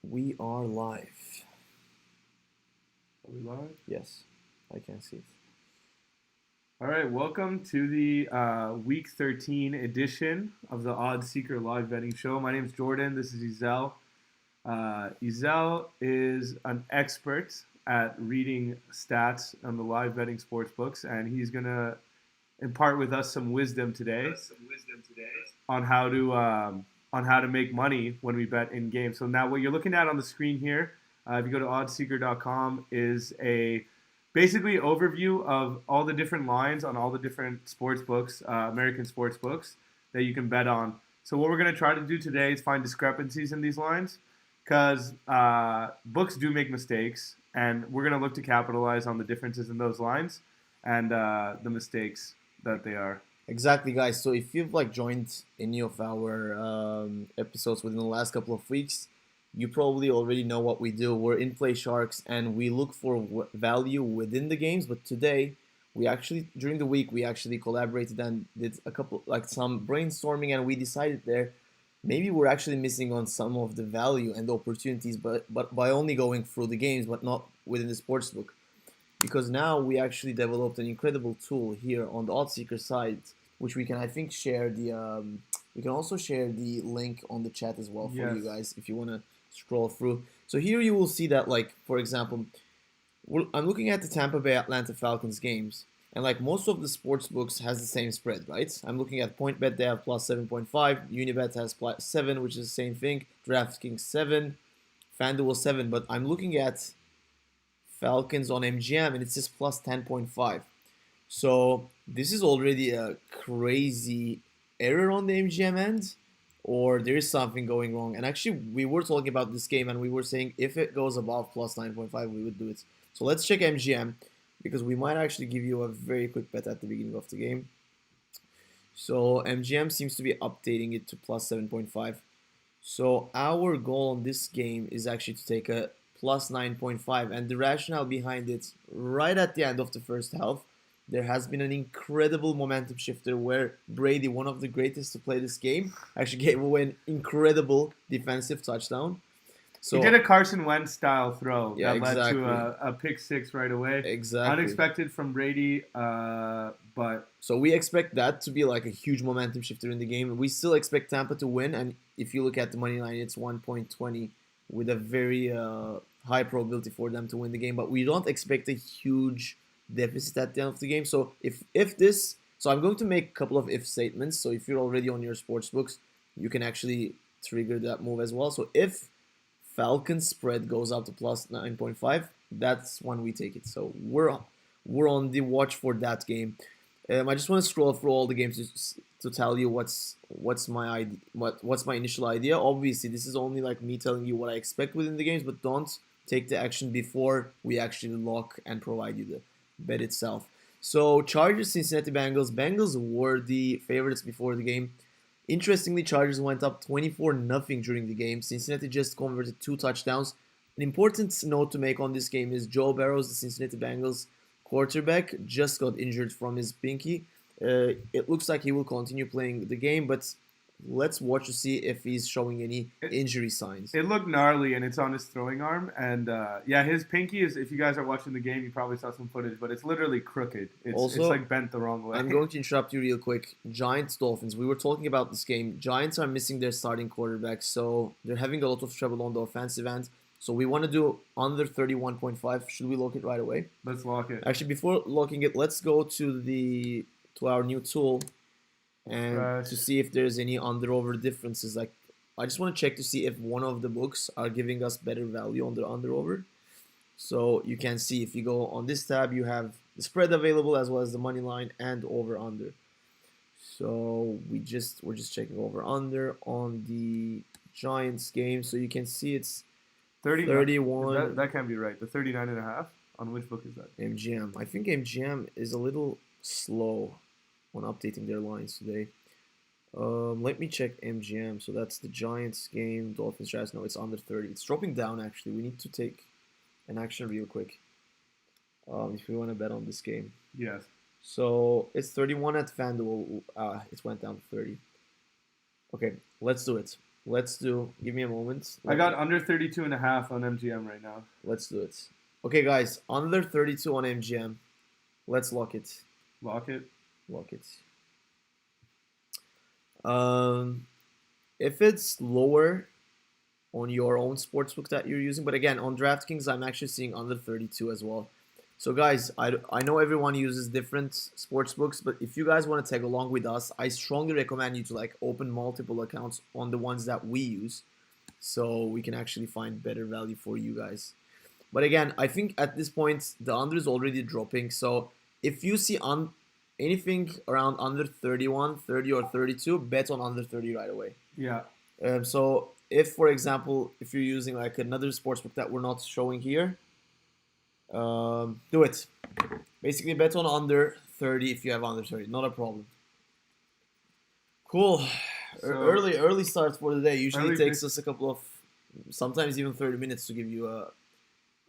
We are live. Are we live? Yes, I can see it. All right, welcome to the Week 13 edition of the OddsSeeker live betting show. My name is Jordan. This is Ezel. Ezel is an expert at reading stats on the live betting sports books, and he's going to impart with us some wisdom today on how to make money when we bet in games. So now what you're looking at on the screen here, if you go to oddseeker.com, is a basically overview of all the different lines on all the different sports books, American sports books that you can bet on. So what we're going to try to do today is find discrepancies in these lines because books do make mistakes, and we're going to look to capitalize on the differences in those lines and the mistakes that they are. Exactly, guys. So if you've joined any of our episodes within the last couple of weeks, you probably already know what we do. We're in-play sharks, and we look for value within the games. But today, during the week we actually collaborated and did a couple some brainstorming, and we decided there maybe we're actually missing on some of the value and the opportunities, but by only going through the games, but not within the sportsbook. Because now we actually developed an incredible tool here on the OddsSeeker side, which we can, I think, share the. We can also share the link on the chat as well for you guys if you want to scroll through. So here you will see that, for example, I'm looking at the Tampa Bay Atlanta Falcons games, and most of the sports books has the same spread, right? I'm looking at PointBet, they have plus 7.5. Unibet has plus 7, which is the same thing. DraftKings 7, FanDuel 7, but I'm looking at Falcons on MGM, and it says plus 10.5. So this is already a crazy error on the MGM end, or there is something going wrong. And actually, we were talking about this game, and we were saying if it goes above plus 9.5, we would do it. So let's check MGM, because we might actually give you a very quick bet at the beginning of the game. So MGM seems to be updating it to plus 7.5. So our goal on this game is actually to take a plus 9.5, and the rationale behind it, right at the end of the first half, there has been an incredible momentum shifter where Brady, one of the greatest to play this game, actually gave away an incredible defensive touchdown. So he did a Carson Wentz style throw that led exactly. to a pick six right away. Exactly. Unexpected from Brady, but so we expect that to be like a huge momentum shifter in the game. We still expect Tampa to win, and if you look at the money line, it's 1.20 with a very high probability for them to win the game. But we don't expect a huge deficit at the end of the game. So so I'm going to make a couple of if statements. So if you're already on your sports books, you can actually trigger that move as well. So if Falcons spread goes up to plus 9.5, that's when we take it. So we're on the watch for that game. I just want to scroll through all the games to tell you what's my initial idea. Obviously, this is only me telling you what I expect within the games, but don't take the action before we actually lock and provide you the bet itself. So Chargers, Cincinnati Bengals. Bengals were the favorites before the game. Interestingly, Chargers went up 24-0 during the game. Cincinnati just converted 2 touchdowns. An important note to make on this game is Joe Burrow, the Cincinnati Bengals quarterback, just got injured from his pinky. It looks like he will continue playing the game, but let's watch to see if he's showing any injury signs. It looked gnarly, and it's on his throwing arm. And his pinky is, if you guys are watching the game, you probably saw some footage, but it's literally crooked. It's bent the wrong way. I'm going to interrupt you real quick. Giants, Dolphins. We were talking about this game. Giants are missing their starting quarterback, so they're having a lot of trouble on the offensive end. So we want to do under 31.5. Should we lock it right away? Let's lock it. Actually, before locking it, let's go to our new tool and to see if there's any under-over differences. I just want to check to see if one of the books are giving us better value on the under-over. So you can see if you go on this tab, you have the spread available as well as the money line and over-under. So we're just checking over-under on the Giants game. So you can see it's 31. That can't be right. The 39.5. On which book is that? MGM. I think MGM is a little slow on updating their lines today. Let me check MGM. So that's the Giants game. Dolphins, Jazz. No, it's under 30. It's dropping down, actually. We need to take an action real quick if we want to bet on this game. Yes. So it's 31 at FanDuel. It went down to 30. Okay, let's do it. Give me a moment. I got under 32.5 on MGM right now. Let's do it. Okay, guys, under 32 on MGM. Let's lock it. Lock it. Lock it. If it's lower on your own sportsbook that you're using, but again, on DraftKings, I'm actually seeing under 32 as well. So guys, I know everyone uses different sportsbooks, but if you guys want to tag along with us, I strongly recommend you to like open multiple accounts on the ones that we use, so we can actually find better value for you guys. But again, I think at this point the under is already dropping. So if you see on anything around under 31, 30 or 32, bet on under 30 right away. Yeah. So if, for example, if you're using like another sportsbook that we're not showing here, do it. Basically, bet on under 30 if you have under 30, not a problem. Cool. So, early starts for the day. Usually takes us a couple of, sometimes even 30 minutes to give you a.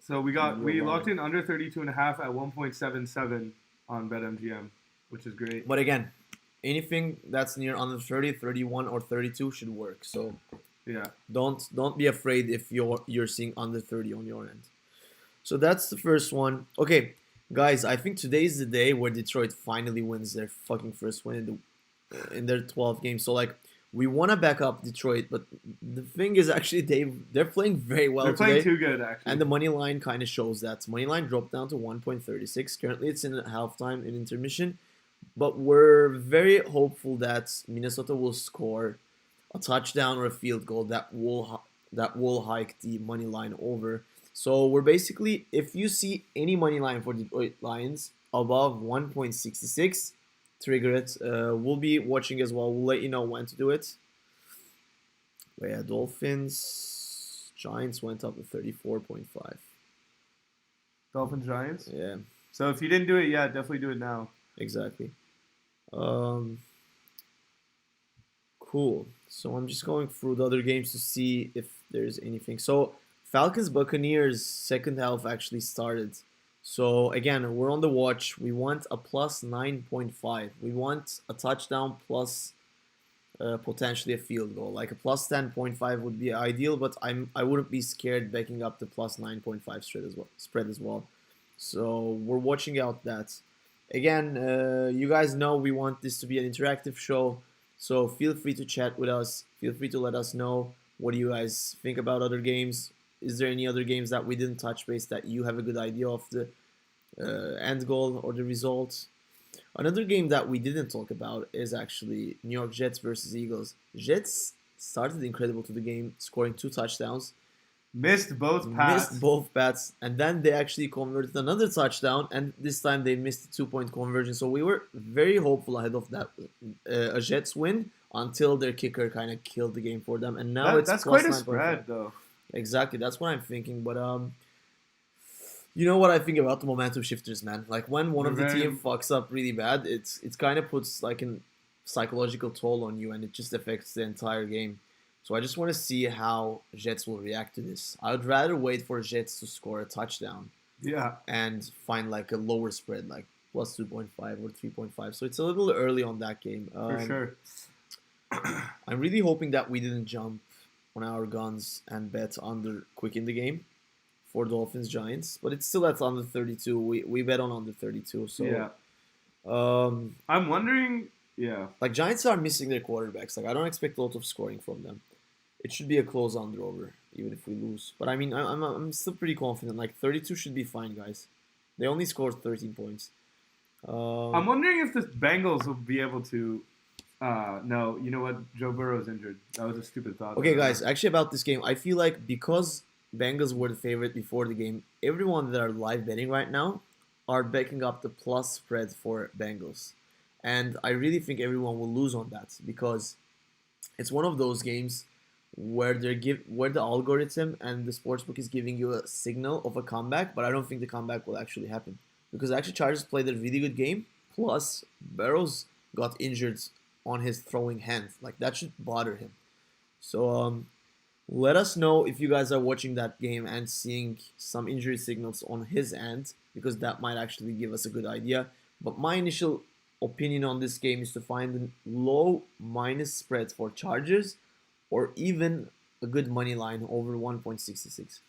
So we locked in under 32.5 at 1.77 on BetMGM, which is great. But again, anything that's near under 30, 31 or 32 should work. So yeah, don't be afraid if you're seeing under 30 on your end. So that's the first one. Okay, guys, I think today is the day where Detroit finally wins their fucking first win in their 12th game. So like, we want to back up Detroit, but the thing is actually they're playing very well today. They're playing too good, actually. And the money line kind of shows that. Money line dropped down to 1.36. Currently, it's in halftime in intermission, but we're very hopeful that Minnesota will score a touchdown or a field goal that will hike the money line over. So we're basically, if you see any money line for Detroit Lions above 1.66, trigger it. We'll be watching as well. We'll let you know when to do it. But yeah, Dolphins, Giants went up to 34.5. Dolphins, Giants? Yeah. So if you didn't do it yet, definitely do it now. Exactly. Cool. So I'm just going through the other games to see if there's anything. So Falcons Buccaneers second half actually started. So again, we're on the watch. We want a plus 9.5. We want a touchdown plus potentially a field goal. Like a plus 10.5 would be ideal, but I wouldn't be scared backing up the plus 9.5 spread as well. So we're watching out that. Again, you guys know we want this to be an interactive show. So feel free to chat with us. Feel free to let us know what do you guys think about other games. Is there any other games that we didn't touch base that you have a good idea of the end goal or the result? Another game that we didn't talk about is actually New York Jets versus Eagles. Jets started incredible to the game, scoring 2 touchdowns. Missed both pass. And then they actually converted another touchdown, and this time they missed the 2-point conversion. So we were very hopeful ahead of that a Jets win until their kicker kind of killed the game for them. And now that's quite a spread, though. Exactly, that's what I'm thinking. But you know what I think about the momentum shifters, man. Like when one of the team fucks up really bad, it's kind of puts like a psychological toll on you, and it just affects the entire game. So I just want to see how Jets will react to this. I would rather wait for Jets to score a touchdown. Yeah. And find like a lower spread, like plus 2.5 or 3.5. So it's a little early on that game. For sure. I'm really hoping that we didn't jump on our guns and bet under quick in the game for Dolphins Giants, but it's still at under 32. We bet on under 32. So yeah. I'm wondering. Yeah. Like Giants are missing their quarterbacks. Like I don't expect a lot of scoring from them. It should be a close under over, even if we lose. But I mean, I'm still pretty confident. Like 32 should be fine, guys. They only scored 13 points. I'm wondering if the Bengals will be able to. No, you know what? Joe Burrow's injured. That was a stupid thought. Okay, guys. Actually, about this game, I feel like because Bengals were the favorite before the game, everyone that are live betting right now are backing up the plus spread for Bengals. And I really think everyone will lose on that because it's one of those games where where the algorithm and the sportsbook is giving you a signal of a comeback, but I don't think the comeback will actually happen because actually Chargers played a really good game. Plus, Burrows got injured on his throwing hand. Like that should bother him. So let us know if you guys are watching that game and seeing some injury signals on his end because that might actually give us a good idea. But my initial opinion on this game is to find a low minus spread for Chargers or even a good money line over 1.66.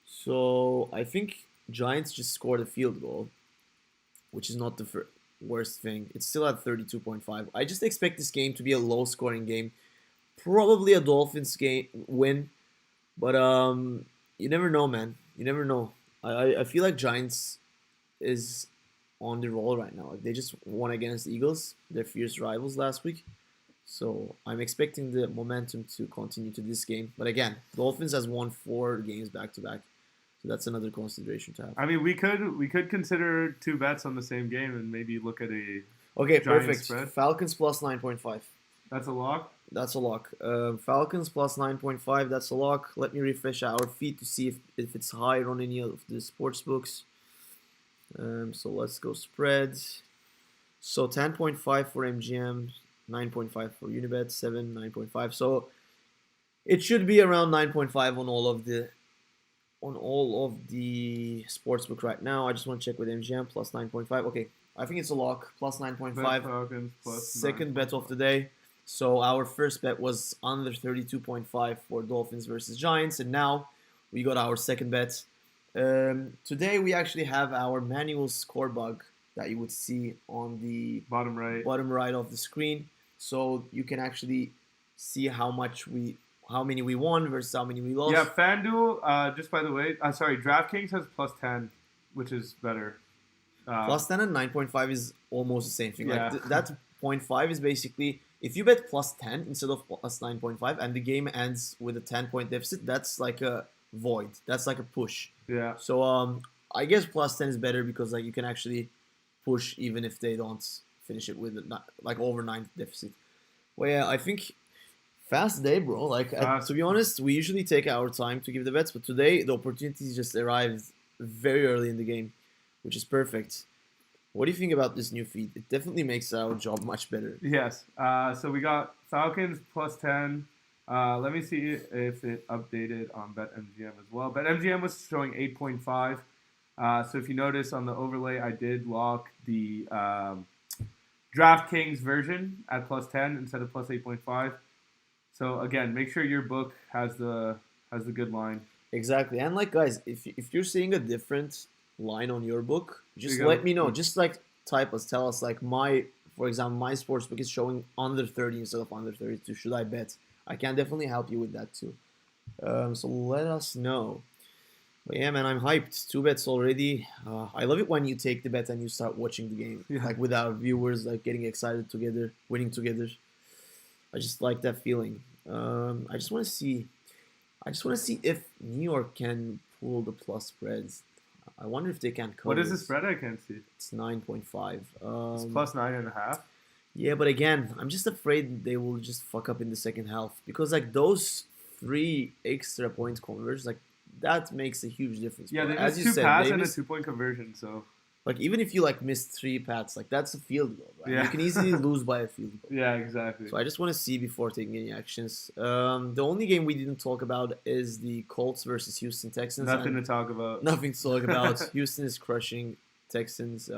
So I think Giants just scored a field goal, which is not the worst thing. It's still at 32.5. I just expect this game to be a low-scoring game, probably a Dolphins game win, but you never know, man. You never know. I feel like Giants is on the roll right now. Like they just won against the Eagles, their fierce rivals last week. So I'm expecting the momentum to continue to this game. But again, Dolphins has won 4 games back to back. So that's another consideration to have. I mean, we could consider 2 bets on the same game and maybe look at a Okay, Giants perfect. spread. Falcons plus 9.5. That's a lock. That's a lock. Falcons plus 9.5. That's a lock. Let me refresh our feed to see if it's higher on any of the sports books. So let's go spreads. So 10.5 for MGM, 9.5 for Unibet, 7, 9.5. So it should be around 9.5 on all of the sportsbook right now. I just want to check with MGM plus 9.5. Okay, I think it's a lock. Plus 9.5. Falcons plus Second bet of the day. So our first bet was under 32.5 for Dolphins versus Giants, and now we got our second bet. Today we actually have our manual score bug that you would see on the bottom right of the screen. So you can actually see how many we won versus how many we lost. Yeah, FanDuel, just by the way, sorry, DraftKings has plus 10, which is better. Plus 10 and 9.5 is almost the same thing. Yeah. Like that 0.5 is basically, if you bet plus 10 instead of plus 9.5 and the game ends with a 10-point deficit, that's like a void. That's like a push. Yeah. So I guess plus 10 is better because like you can actually push even if they don't finish it with like over 9 deficit. Well, yeah, I think fast day, bro. Like to be honest, we usually take our time to give the bets, but today the opportunities just arrived very early in the game, which is perfect. What do you think about this new feed? It definitely makes our job much better. Yes. So we got Falcons plus 10. Let me see if it updated on BetMGM as well. BetMGM was showing 8.5. So if you notice on the overlay, I did lock the DraftKings version at plus 10 instead of plus 8.5. So again, make sure your book has the good line. Exactly. And like guys, if you're seeing a different line on your book, just you let me know. Just like type us, tell us like for example, my sportsbook is showing under 30 instead of under 32. Should I bet? I can definitely help you with that too. So let us know. But yeah, man, I'm hyped. 2 bets already. I love it when you take the bet and you start watching the game, like with our viewers, like getting excited together, winning together. I just like that feeling. I just want to see if New York can pull the plus spreads. I wonder if they can cover. What is the spread? I can't see. It's 9.5. It's plus 9.5. Yeah, but again, I'm just afraid they will just fuck up in the second half because like those 3 extra point conversions, like that makes a huge difference. Yeah, bro. they As missed you 2 said, passes they and a missed, 2-point conversion. So like even if you like miss 3 pats, like that's a field goal. Right? Yeah. You can easily lose by a field goal. yeah, exactly. So I just want to see before taking any actions. The only game we didn't talk about is the Colts versus Houston Texans. Nothing to talk about. Nothing to talk about. Houston is crushing Texans.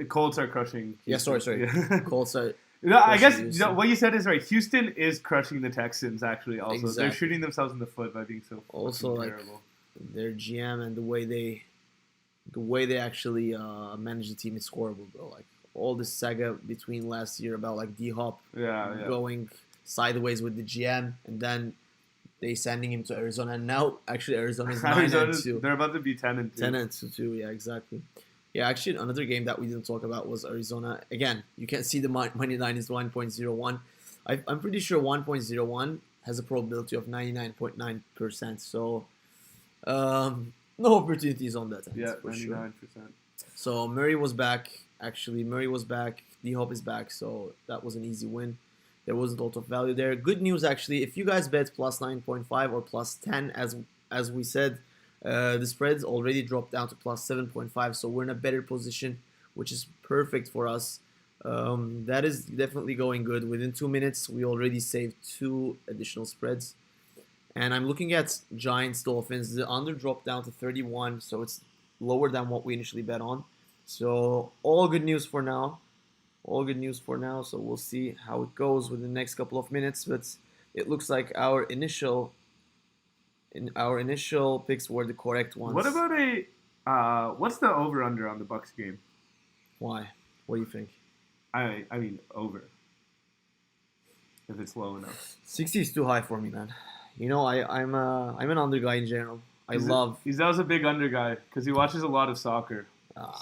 Colts are crushing. Yeah, sorry. Yeah. Colts are. No, I guess Houston. what you said is right. Houston is crushing the Texans. Actually, also Exactly. they're shooting themselves in the foot by being so Also, like terrible. their GM and the way they actually manage the team is horrible, bro. Like all this saga between last year about like D-Hop going sideways with the GM, and then they sending him to Arizona, and now actually Arizona is 9-2. They're about to be 10-2. 10-2, yeah, exactly. Yeah, actually, another game that we didn't talk about was Arizona. Again, you can see the money line is 1.01. I'm pretty sure 1.01 has a probability of 99.9%. So, no opportunities on that end. Yeah, for 99%. sure. So Murray was back. Actually, Murray was back. D-Hop is back. So that was an easy win. There wasn't a lot of value there. Good news, actually. If you guys bet plus 9.5 or plus 10, as we said, the spreads already dropped down to plus 7.5, so we're in a better position, which is perfect for us. That is definitely going good. Within 2 minutes, we already saved 2 additional spreads. And I'm looking at Giants Dolphins. The under dropped down to 31, so it's lower than what we initially bet on. So all good news for now. So we'll see how it goes within the next couple of minutes. But it looks like our initial picks were the correct ones. What about what's the over under on the Bucks game? Why? What do you think? I mean over. If it's low enough. 60 is too high for me, man. You know, I'm an under guy in general. He's a big under guy because he watches a lot of soccer.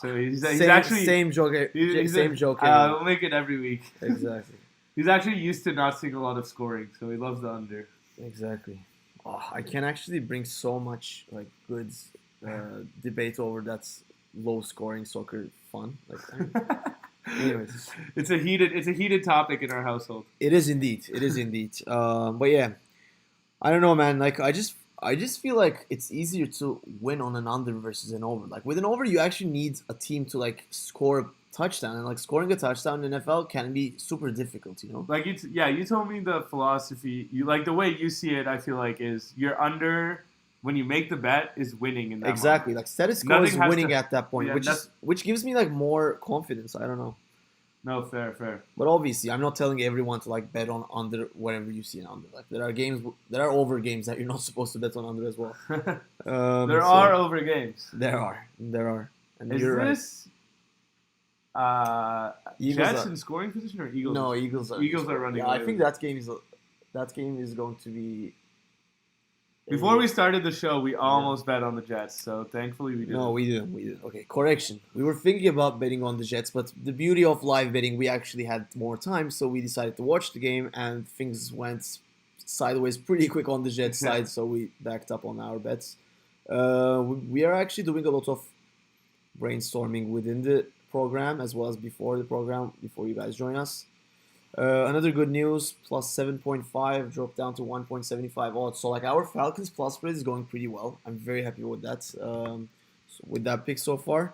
So he's same, actually same joke. Same joke. We'll make it every week. Exactly. He's actually used to not seeing a lot of scoring, so he loves the under. Exactly. Oh, I can actually bring so much like good debate over that's low scoring soccer fun. Anyways, it's a heated topic in our household. It is indeed. But yeah, I don't know, man. Like I just feel like it's easier to win on an under versus an over. Like with an over, you actually need a team to like score a touchdown, and like scoring a touchdown in NFL can be super difficult. You know. Like you told me the philosophy. You like the way you see it. I feel like is you're under. When you make the bet, is winning in that exactly. moment. Like status quo is winning at that point, which gives me like more confidence. I don't know. No, fair. But obviously, I'm not telling everyone to like bet on under wherever you see an under. Like there are over games that you're not supposed to bet on under as well. There are over games. There are. And is you're this Jets in scoring position or Eagles? No, Eagles are running. Yeah, I think that game is going to be. Before we started the show, we almost bet on the Jets, so thankfully we didn't. No, we didn't. Okay, correction. We were thinking about betting on the Jets, but the beauty of live betting, we actually had more time, so we decided to watch the game, and things went sideways pretty quick on the Jets side, so we backed up on our bets. We are actually doing a lot of brainstorming within the program, as well as before the program, before you guys join us. Another good news, plus 7.5 dropped down to 1.75 odds. So like our Falcons plus spread is going pretty well. I'm very happy with that. With that pick so far.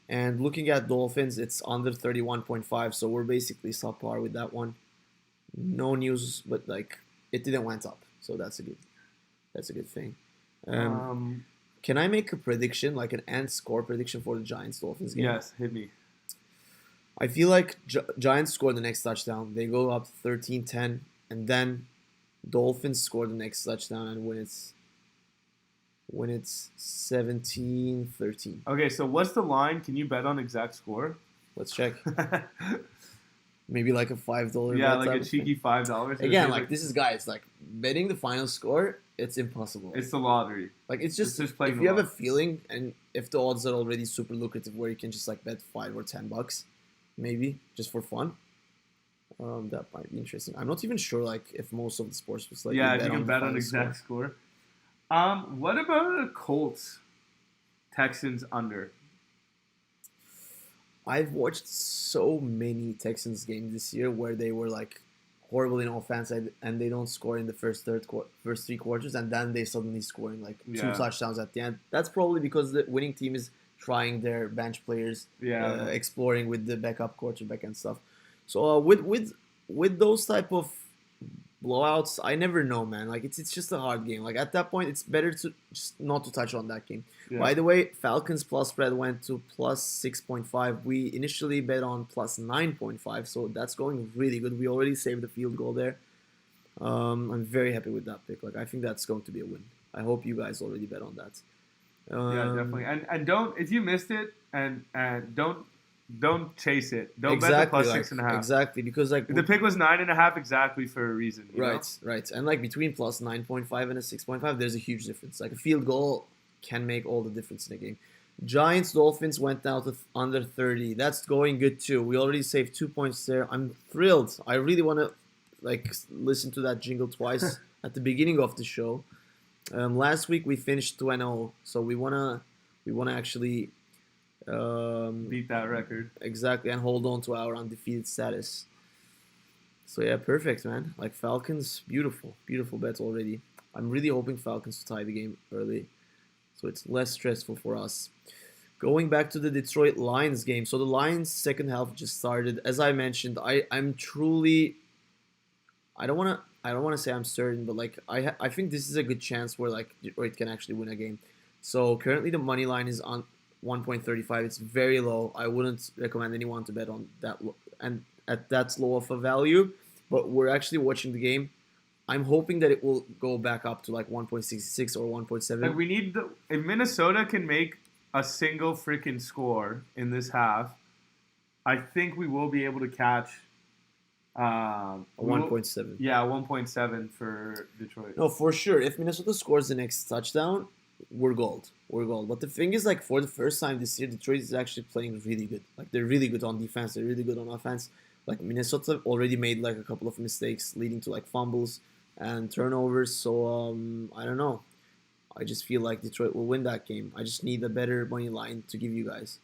And looking at Dolphins, it's under 31.5. So we're basically subpar with that one. No news, but like it didn't went up. So that's a good thing. Can I make a prediction, like an end score prediction for the Giants Dolphins game? Yes, hit me. I feel like Giants score the next touchdown. They go up 13-10, and then Dolphins score the next touchdown and win it's 17-13. Okay, so what's the line? Can you bet on exact score? Let's check. Maybe like a $5 yeah, bet. Like a cheeky $5. Again, like this is guys, like betting the final score, it's impossible. It's the lottery. Like it's just if you have a feeling and if the odds are already super lucrative where you can just like bet $5 or $10. Maybe just for fun. That might be interesting. I'm not even sure like if most of the sports was like if you can bet on exact score. What about a Colts Texans under? I've watched so many Texans games this year where they were like horrible in offense and they don't score in the first three quarters and then they suddenly score in like two touchdowns at the end. That's probably because the winning team is trying their bench players, exploring with the backup quarterback and stuff. So with those type of blowouts, I never know, man. Like it's just a hard game. Like at that point, it's better to just not to touch on that game. Yeah. By the way, Falcons plus spread went to plus 6.5. We initially bet on plus 9.5, so that's going really good. We already saved the field goal there. I'm very happy with that pick. Like I think that's going to be a win. I hope you guys already bet on that. Yeah, definitely. And don't, if you missed it, and don't chase it. Don't bet the plus 6.5. Exactly, because like the pick was 9.5 exactly for a reason. Right. And like between plus 9.5 and a 6.5, there's a huge difference. Like a field goal can make all the difference in a game. Giants Dolphins went down to under 30. That's going good too. We already saved 2 points there. I'm thrilled. I really want to like listen to that jingle twice at the beginning of the show. Last week we finished 2-0, so we wanna actually beat that record exactly and hold on to our undefeated status. So yeah, perfect, man. Like Falcons, beautiful bet already. I'm really hoping Falcons to tie the game early, so it's less stressful for us. Going back to the Detroit Lions game, so the Lions second half just started. As I mentioned, I'm truly, I don't want to say I'm certain, but like I think this is a good chance where like Detroit can actually win a game. So currently the money line is on 1.35. It's very low. I wouldn't recommend anyone to bet on that and at that low of a value. But we're actually watching the game. I'm hoping that it will go back up to like 1.66 or 1.7. Like we need if Minnesota can make a single freaking score in this half, I think we will be able to catch. 1.7. Yeah, 1.7 for Detroit. No, for sure. If Minnesota scores the next touchdown, we're gold. We're gold. But the thing is, like, for the first time this year, Detroit is actually playing really good. Like, they're really good on defense. They're really good on offense. Like, Minnesota already made, like, a couple of mistakes leading to, like, fumbles and turnovers. So, I don't know. I just feel like Detroit will win that game. I just need a better money line to give you guys.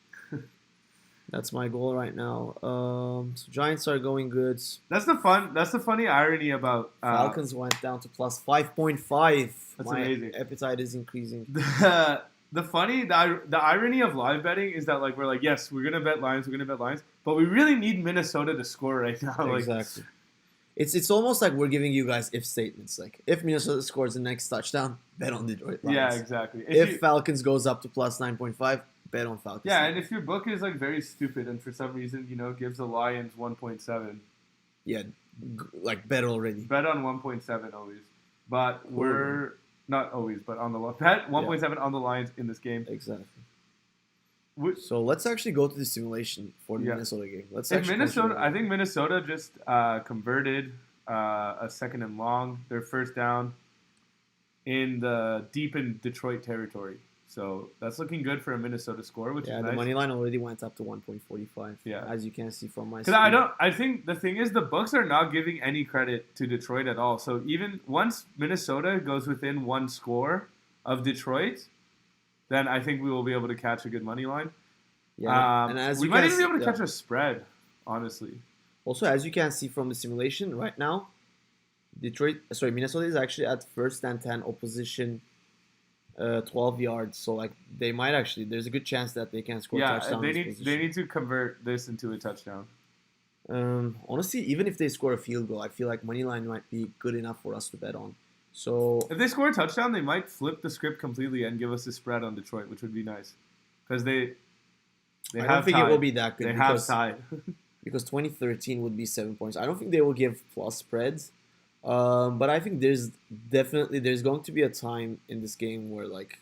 That's my goal right now. So Giants are going good. That's the funny irony about Falcons went down to plus 5.5. That's my amazing. appetite is increasing. The irony of live betting is that like we're like, yes, we're gonna bet Lions, but we really need Minnesota to score right now. Like, Exactly. It's almost like we're giving you guys if statements. Like, if Minnesota scores the next touchdown, bet on Detroit Lions. Yeah, exactly. If Falcons goes up to plus 9.5, bet on Falcons. Yeah, and if your book is like very stupid and for some reason gives the Lions 1.7, yeah, like bet already. Bet on 1.7 always, but we're not always, but on the bet 1.7 on the Lions in this game. Exactly. So let's actually go to the simulation for the Minnesota game. I think Minnesota just converted a second and long, their first down in the deep in Detroit territory. So that's looking good for a Minnesota score, which is nice. The money line already went up to 1.45. Yeah, as you can see from my. Because I think the thing is the books are not giving any credit to Detroit at all. So even once Minnesota goes within one score of Detroit, then I think we will be able to catch a good money line. Yeah, and as we might even be able to catch a spread, honestly. Also, as you can see from the simulation right now, Minnesota is actually at first and 10 opposition 12 yards. So like they might actually, there's a good chance that they can score a touchdown. They need to convert this into a touchdown. Honestly, even if they score a field goal, I feel like money line might be good enough for us to bet on. So if they score a touchdown, they might flip the script completely and give us a spread on Detroit, which would be nice. Because I don't think it will be that good. They have tied. Because 2013 would be 7 points. I don't think they will give plus spreads. But I think there's going to be a time in this game where like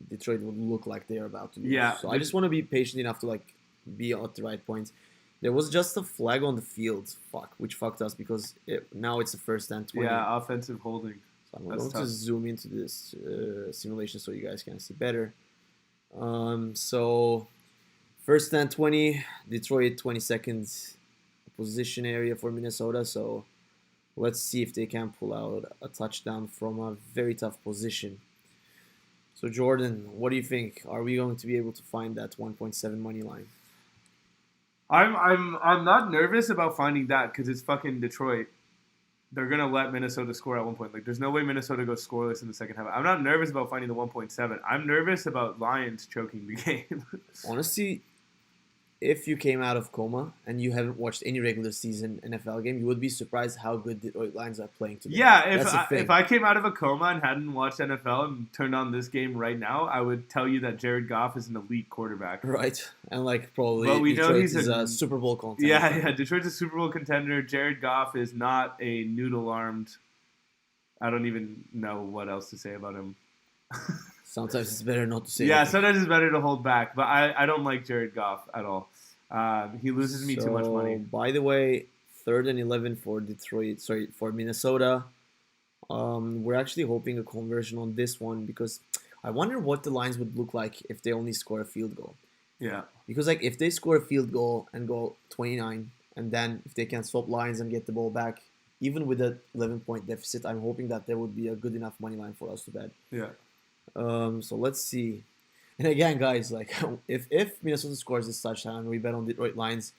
Detroit would look like they're about to lose. Yeah. So I just want to be patient enough to like be at the right points. There was just a flag on the field, which fucked us because now it's the first and 20. Yeah, offensive holding. So I'm going to zoom into this simulation so you guys can see better. So first and 20, Detroit 22nd position area for Minnesota. So let's see if they can pull out a touchdown from a very tough position. So Jordan, what do you think? Are we going to be able to find that 1.7 money line? I'm not nervous about finding that because it's fucking Detroit. They're gonna let Minnesota score at one point. Like, there's no way Minnesota goes scoreless in the second half. I'm not nervous about finding the 1.7. I'm nervous about Lions choking the game. Honestly, if you came out of coma and you haven't watched any regular season NFL game, you would be surprised how good Detroit Lions are playing today. Yeah, if I came out of a coma and hadn't watched NFL and turned on this game right now, I would tell you that Jared Goff is an elite quarterback. Right, and like probably Detroit is a Super Bowl contender. Yeah, Detroit's a Super Bowl contender. Jared Goff is not a noodle-armed. I don't even know what else to say about him. Sometimes it's better not to say. Yeah, sometimes it's better to hold back. But I don't like Jared Goff at all. He loses me too much money. By the way, 3rd and 11 for for Minnesota. We're actually hoping a conversion on this one because I wonder what the lines would look like if they only score a field goal. Yeah. Because like if they score a field goal and go 29, and then if they can swap lines and get the ball back, even with a 11-point deficit, I'm hoping that there would be a good enough money line for us to bet. Yeah. So let's see. And again, guys, like if Minnesota scores this touchdown and we bet on Detroit Lions,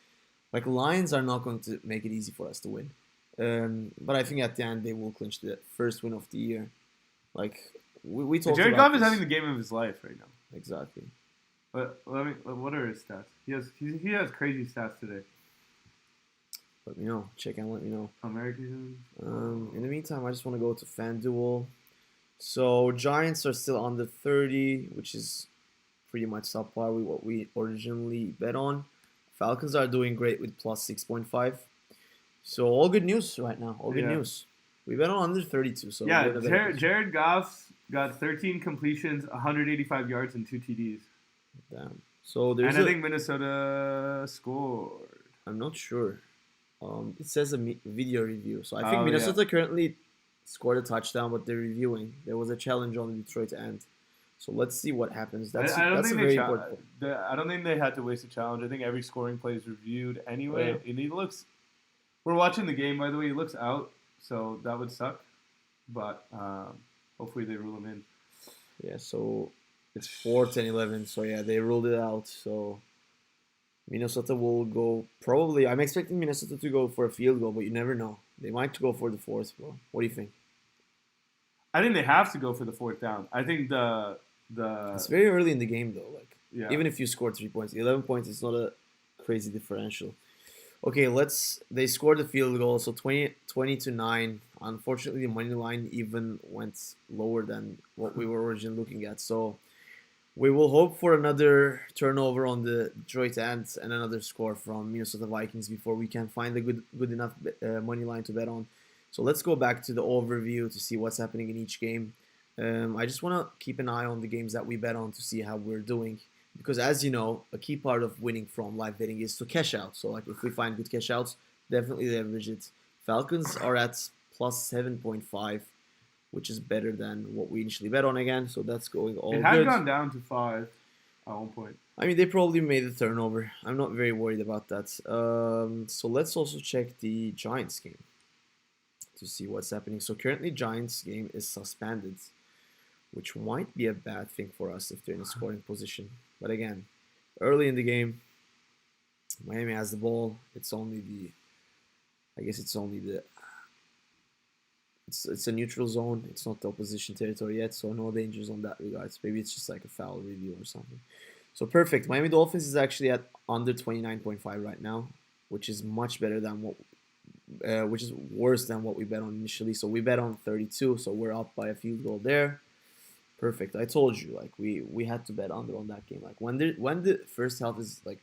like Lions are not going to make it easy for us to win. But I think at the end they will clinch the first win of the year. Like we talked Jared about Goff is having the game of his life right now. Exactly. But what are his stats? He has crazy stats today. Let me know. Check and let me know. American. In the meantime, I just want to go to FanDuel. So Giants are still under 30, which is pretty much subpar with what we originally bet on. Falcons are doing great with plus 6.5. So all good news right now. All good news. We bet on under 32, so Yeah, we're in a better position. Jared Goff's got 13 completions, 185 yards, and 2 TDs. Damn. So there's And I think Minnesota scored. I'm not sure. It says a video review. So I think Oh, Minnesota currently scored a touchdown, but they're reviewing. There was a challenge on the Detroit end. So let's see what happens. That's I don't that's a think very important point. I don't think they had to waste a challenge. I think every scoring play is reviewed anyway. Yeah. And he looks. We're watching the game, by the way. He looks out, so that would suck. But hopefully they rule him in. Yeah, so it's 4th and 11. So yeah, they ruled it out. So Minnesota will go probably. I'm expecting Minnesota to go for a field goal, but you never know. They might go for the 4th, bro. What do you think? I think they have to go for the 4th down. I think the It's very early in the game though. Like yeah. even if you score 3 points, 11 points is not a crazy differential. Okay, they scored the field goal, so 20-9. Unfortunately, the money line even went lower than what we were originally looking at. So we will hope for another turnover on the Detroit end and another score from Minnesota Vikings before we can find a good enough money line to bet on. So let's go back to the overview to see what's happening in each game. I just want to keep an eye on the games that we bet on to see how we're doing. Because as you know, a key part of winning from live betting is to cash out. So like if we find good cash outs, definitely leverage it. Falcons are at plus 7.5, which is better than what we initially bet on again. So that's going all good. It had gone down to 5 at one point. I mean, they probably made the turnover. I'm not very worried about that. So let's also check the Giants game to see what's happening. So currently Giants game is suspended, which might be a bad thing for us if they're in a scoring position. But again, early in the game, Miami has the ball. It's a neutral zone. It's not the opposition territory yet, so no dangers on that regards. Maybe it's just like a foul review or something. So perfect. Miami Dolphins is actually at under 29.5 right now, which is much better than which is worse than what we bet on initially. So we bet on 32, so we're up by a field goal there. Perfect. I told you, like we had to bet under on that game. Like when the first half is like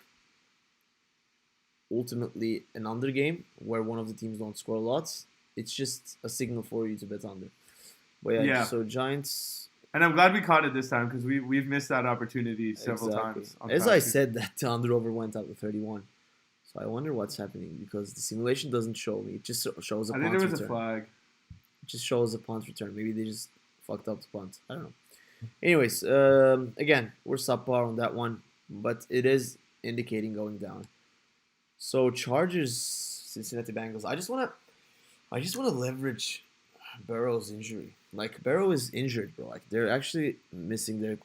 ultimately an under game where one of the teams don't score lots, it's just a signal for you to bet under. But yeah. So Giants. And I'm glad we caught it this time because we've missed that opportunity several times. As I said, that the under over went out to 31. So I wonder what's happening because the simulation doesn't show me. It just shows a punt return. I think there was a flag. It just shows a punt return. Maybe they just fucked up the punt. I don't know. Anyways, again, we're subpar on that one, but it is indicating going down. So Chargers, Cincinnati Bengals. I just wanna leverage Burrow's injury. Like Burrow is injured, bro. Like they're actually missing their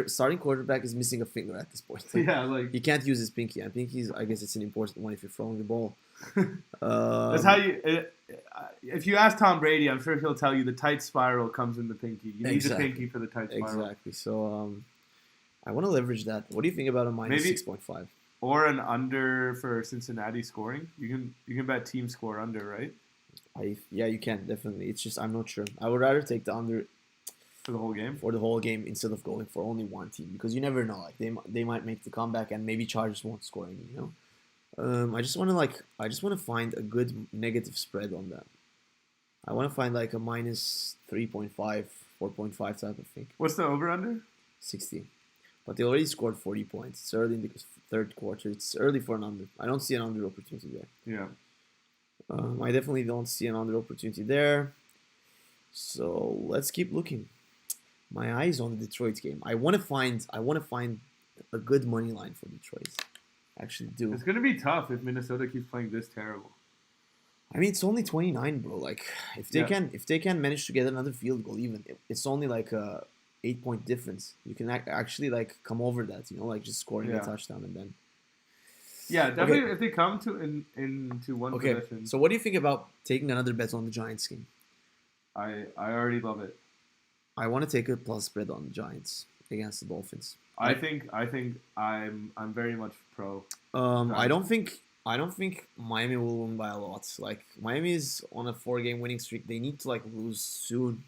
starting quarterback is missing a finger at this point. Like, yeah, like he can't use his pinky, and pinky's I guess it's an important one if you're throwing the ball. That's how you. If you ask Tom Brady, I'm sure he'll tell you the tight spiral comes in the pinky. You need the pinky for the tight spiral. Exactly. So I want to leverage that. What do you think about a minus 6.5? Or an under for Cincinnati scoring? You can bet team score under, right? Yeah, you can definitely. It's just I'm not sure. I would rather take the under for the whole game. For the whole game instead of going for only one team because you never know. Like they might make the comeback and maybe Chargers won't score any. You know. I just want to find a good negative spread on that. I want to find like a minus 3.5, 4.5 type of thing. What's the over under? 60. But they already scored 40 points. It's early in the third quarter. It's early for an under. I don't see an under opportunity there. Yeah. I definitely don't see an under opportunity there. So let's keep looking. My eyes on the Detroit game. I want to find a good money line for Detroit. Actually do. It's going to be tough if Minnesota keeps playing this terrible. I mean, it's only 29, bro. Like, if they can manage to get another field goal, even it's only like a 8-point difference. You can actually like come over that, you know, like just scoring a touchdown and then. Yeah, definitely. If they come to into one possession. So, what do you think about taking another bet on the Giants game? I already love it. I want to take a plus spread on the Giants against the Dolphins. I think I'm very much pro. I don't think Miami will win by a lot. Like Miami is on a 4-game winning streak. They need to like lose soon.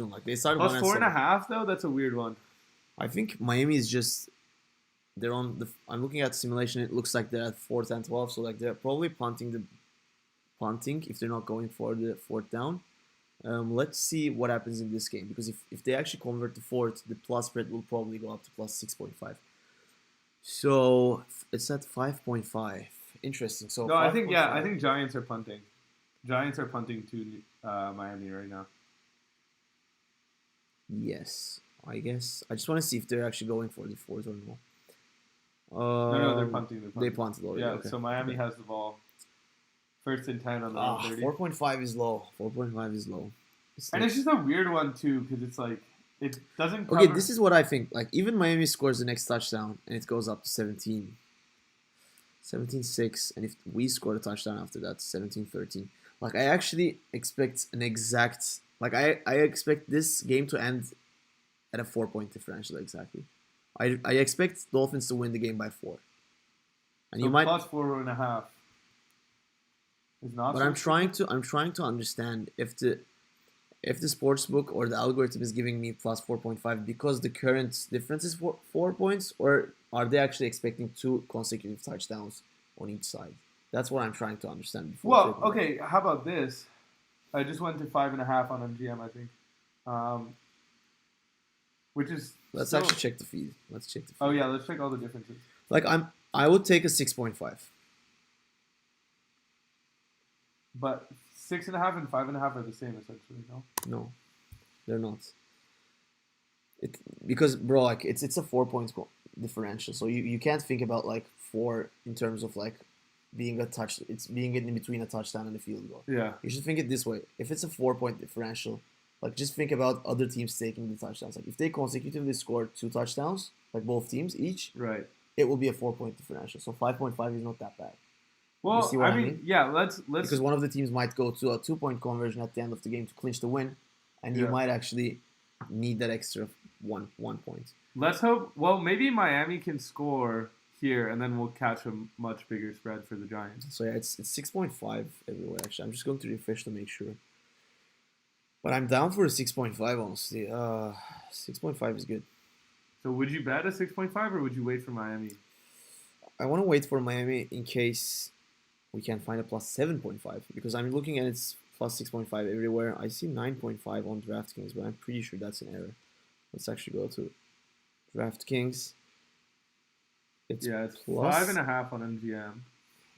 Like they started plus 4.5 though. That's a weird one. I think Miami is just they're on the. I'm looking at the simulation. It looks like they're at 4th and 12. So like they're probably punting the punting if they're not going for the fourth down. Let's see what happens in this game, because if they actually convert to fourth, the plus spread will probably go up to plus 6.5. So it's at 5.5. Interesting. So No, I think 5.5. Giants are punting. Giants are punting to Miami right now. Yes, I guess. I just want to see if they're actually going for the fourth or no. No, they're punting. They punted already. Yeah, Okay. so Miami has the ball. First and 10 on the own 30. 4.5 is low. 4.5 is low. And it's just a weird one, too, because it's like, it doesn't cover... Okay, this is what I think. Like, even Miami scores the next touchdown, and it goes up to 17. 17-6, and if we score a touchdown after that, 17-13. Like, I actually expect an exact... Like, I expect this game to end at a 4-point differential, exactly. I expect Dolphins to win the game by 4. And so you might... plus 4.5 is not... But I'm trying to understand if the sportsbook or the algorithm is giving me plus 4.5 because the current difference is 4 points, or are they actually expecting 2 consecutive touchdowns on each side? That's what I'm trying to understand. Well, okay, how about this? I just went to 5.5 on MGM, I think. Which is... Let's actually check the feed. Oh, yeah, let's check all the differences. Like, I would take a 6.5. But 6.5 and 5.5 are the same, essentially, no? No, they're not. Because, bro, like, it's a 4-point differential, so you can't think about, like, 4 in terms of, like, being in between a touchdown and a field goal. Yeah. You should think it this way. If it's a 4-point differential, like, just think about other teams taking the touchdowns. Like, if they consecutively score 2 touchdowns, like both teams each, right, it will be a 4-point differential. So 5.5 is not that bad. Well, you see what I mean? Yeah, let's because one of the teams might go to a 2-point conversion at the end of the game to clinch the win, and you might actually need that extra one point. Let's hope. Well, maybe Miami can score here, and then we'll catch a much bigger spread for the Giants. So yeah, it's 6.5 everywhere. Actually, I'm just going to refresh to make sure. But I'm down for a 6.5, honestly. 6.5 is good. So would you bet a 6.5, or would you wait for Miami? I want to wait for Miami in case we can find a plus 7.5, because I'm looking at it's plus 6.5 everywhere. I see 9.5 on DraftKings, but I'm pretty sure that's an error. Let's actually go to DraftKings. It's plus 5.5 on MGM.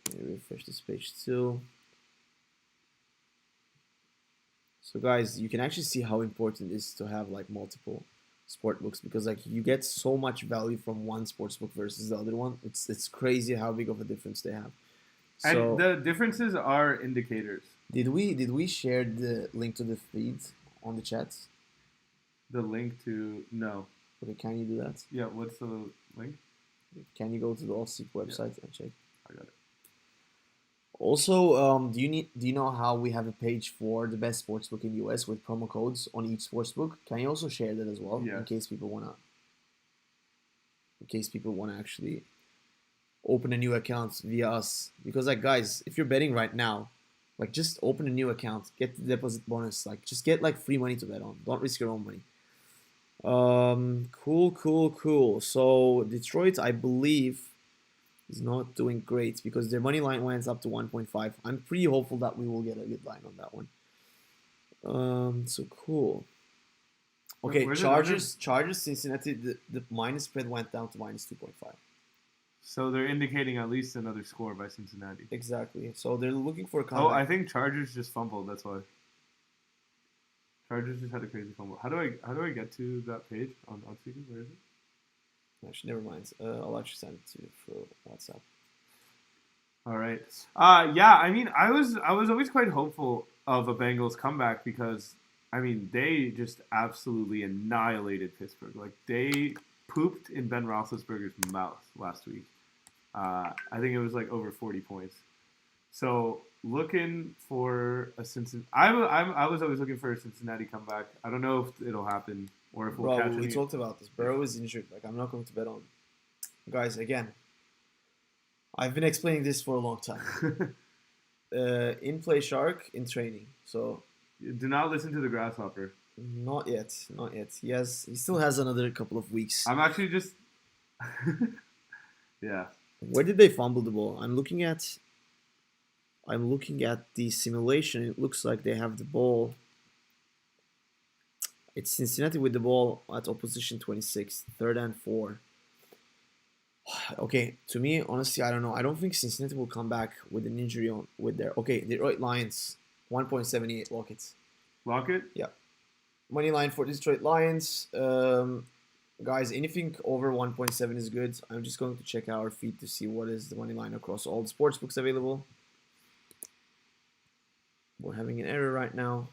Let me refresh this page too. So guys, you can actually see how important it is to have like multiple sport books, because like you get so much value from one sports book versus the other one. It's crazy how big of a difference they have. So, and the differences are indicators. Did we share the link to the feed on the chat? The link to no. Okay, can you do that? Yeah, what's the link? Can you go to the OddsSeeker website and check? I got it. Also, do you know how we have a page for the best sportsbook in the US with promo codes on each sportsbook? Can you also share that as well, in case people wanna actually open a new account via us? Because like guys, if you're betting right now, like just open a new account, get the deposit bonus, like just get like free money to bet on. Don't risk your own money. Cool. So Detroit, I believe, is not doing great because their money line went up to 1.5. I'm pretty hopeful that we will get a good line on that one. So cool. Okay, Chargers, Cincinnati, the minus spread went down to minus 2.5. So they're indicating at least another score by Cincinnati. Exactly. So they're looking for a comeback. Oh, I think Chargers just fumbled. That's why. Chargers just had a crazy fumble. How do I get to that page on OddsSeeker? Where is it? Actually, never mind. I'll actually send it to you for WhatsApp. All right. Yeah. I mean, I was always quite hopeful of a Bengals comeback because I mean they just absolutely annihilated Pittsburgh. Like they pooped in Ben Roethlisberger's mouth last week. I think it was like over 40 points. So looking for a Cincinnati. I was always looking for a Cincinnati comeback. I don't know if it'll happen or if we'll catch it. We talked about this. Burrow is injured. Like I'm not going to bet on. Guys, again, I've been explaining this for a long time. In play shark in training. So do not listen to the grasshopper. Not yet. He still has another couple of weeks. I'm actually just yeah. Where did they fumble the ball? I'm looking at I'm looking at the simulation. It looks like they have the ball. It's Cincinnati with the ball at opposition 26, 3rd and 4. Okay, to me, honestly, I don't know. I don't think Cincinnati will come back with an injury on with their. Okay, Detroit Lions, 1.78 lock it. Lock it? Yeah. Money line for Detroit Lions. Guys, anything over 1.7 is good. I'm just going to check our feed to see what is the money line across all the sports books available. We're having an error right now.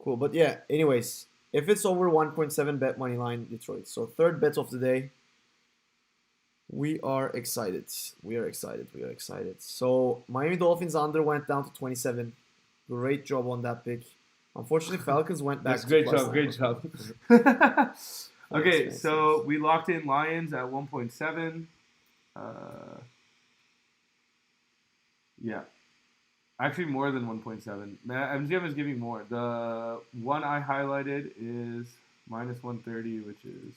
Cool, but yeah, anyways, if it's over 1.7, bet money line Detroit. So third bet of the day. We are excited. We are excited. We are excited. So Miami Dolphins under went down to 27. Great job on that pick. Unfortunately, Falcons went back. That's great job. Great job. Okay, so we locked in Lions at 1.7. Yeah. Actually, more than 1.7. MGM is giving more. The one I highlighted is minus 130, which is...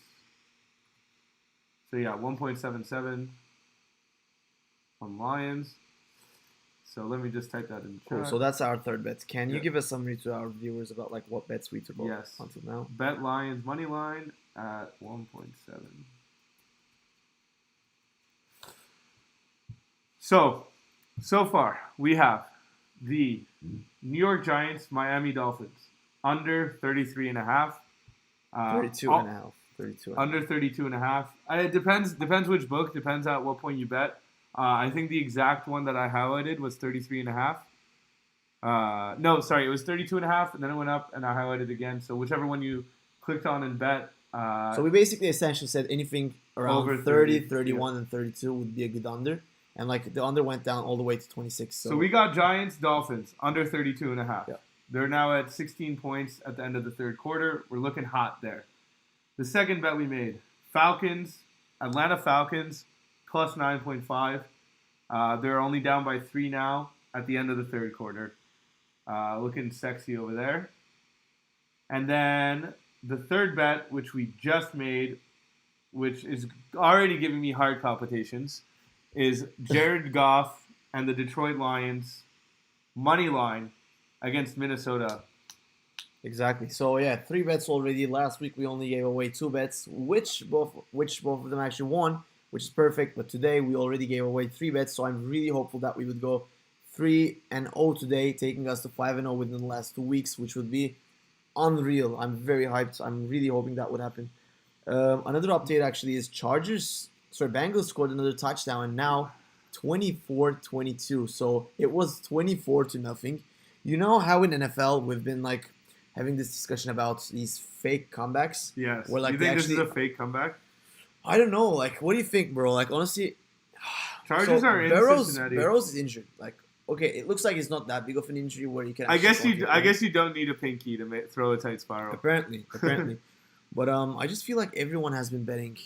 So, yeah, 1.77 on Lions. So let me just type that in the chat. Cool. So that's our third bet. Can you give a summary to our viewers about like what bets we took until now? Bet Lions money line at 1.7. So far we have the New York Giants, Miami Dolphins under 33.5. 32.5. 32. Under 32.5. It depends which book. Depends at what point you bet. I think the exact one that I highlighted was 33.5. No, sorry, it was 32.5, and then it went up, and I highlighted again. So whichever one you clicked on and bet. So we basically essentially said anything around over 30, 31, and 32 would be a good under. And like the under went down all the way to 26. So we got Giants, Dolphins, under 32.5. Yeah. They're now at 16 points at the end of the third quarter. We're looking hot there. The second bet we made, Atlanta Falcons, plus 9.5. They're only down by 3 now at the end of the third quarter. Looking sexy over there. And then the third bet, which we just made, which is already giving me hard palpitations, is Jared Goff and the Detroit Lions money line against Minnesota. Exactly. So yeah, 3 bets already. Last week we only gave away 2 bets, which both of them actually won, which is perfect. But today we already gave away 3 bets, so I'm really hopeful that we would go 3-0 today, taking us to 5-0 within the last 2 weeks, which would be unreal. I'm very hyped. I'm really hoping that would happen. Another update actually is Bengals scored another touchdown, and now 24-22. So it was 24-0. You know how in NFL we've been like having this discussion about these fake comebacks? Yes. Where, like, you think this is a fake comeback? I don't know. Like, what do you think, bro? Like, honestly, Chargers are in Cincinnati. Barrows is injured. Like, okay, it looks like it's not that big of an injury where you can. I guess you don't need a pinky to throw a tight spiral. Apparently. But I just feel like everyone has been betting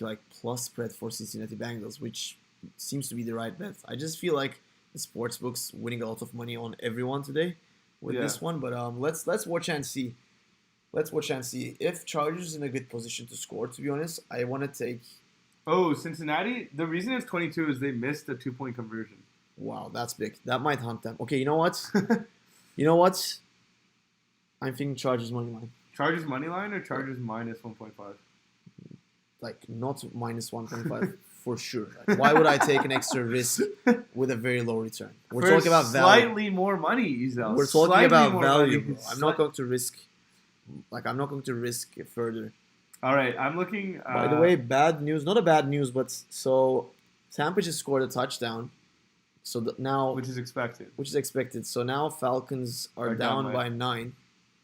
like plus spread for Cincinnati Bengals, which seems to be the right bet. I just feel like the sports books winning a lot of money on everyone today with this one. But let's watch and see. Let's watch and see if Chargers is in a good position to score. To be honest, I want to take. Oh, Cincinnati. The reason it's 22 is they missed a 2-point conversion. Wow, that's big. That might hunt them. Okay, you know what? I'm thinking Chargers money line. Chargers money line or Chargers minus 1.5? Like not minus 1.5 for sure. Like, why would I take an extra risk with a very low return? We're talking about value. Slightly more money, Izel. We're talking about value, bro. I'm not going to risk. Like, I'm not going to risk it further. All right, I'm looking. By the way, bad news. Not a bad news, but so Tampa just scored a touchdown. So now, which is expected. So now Falcons are down by 9,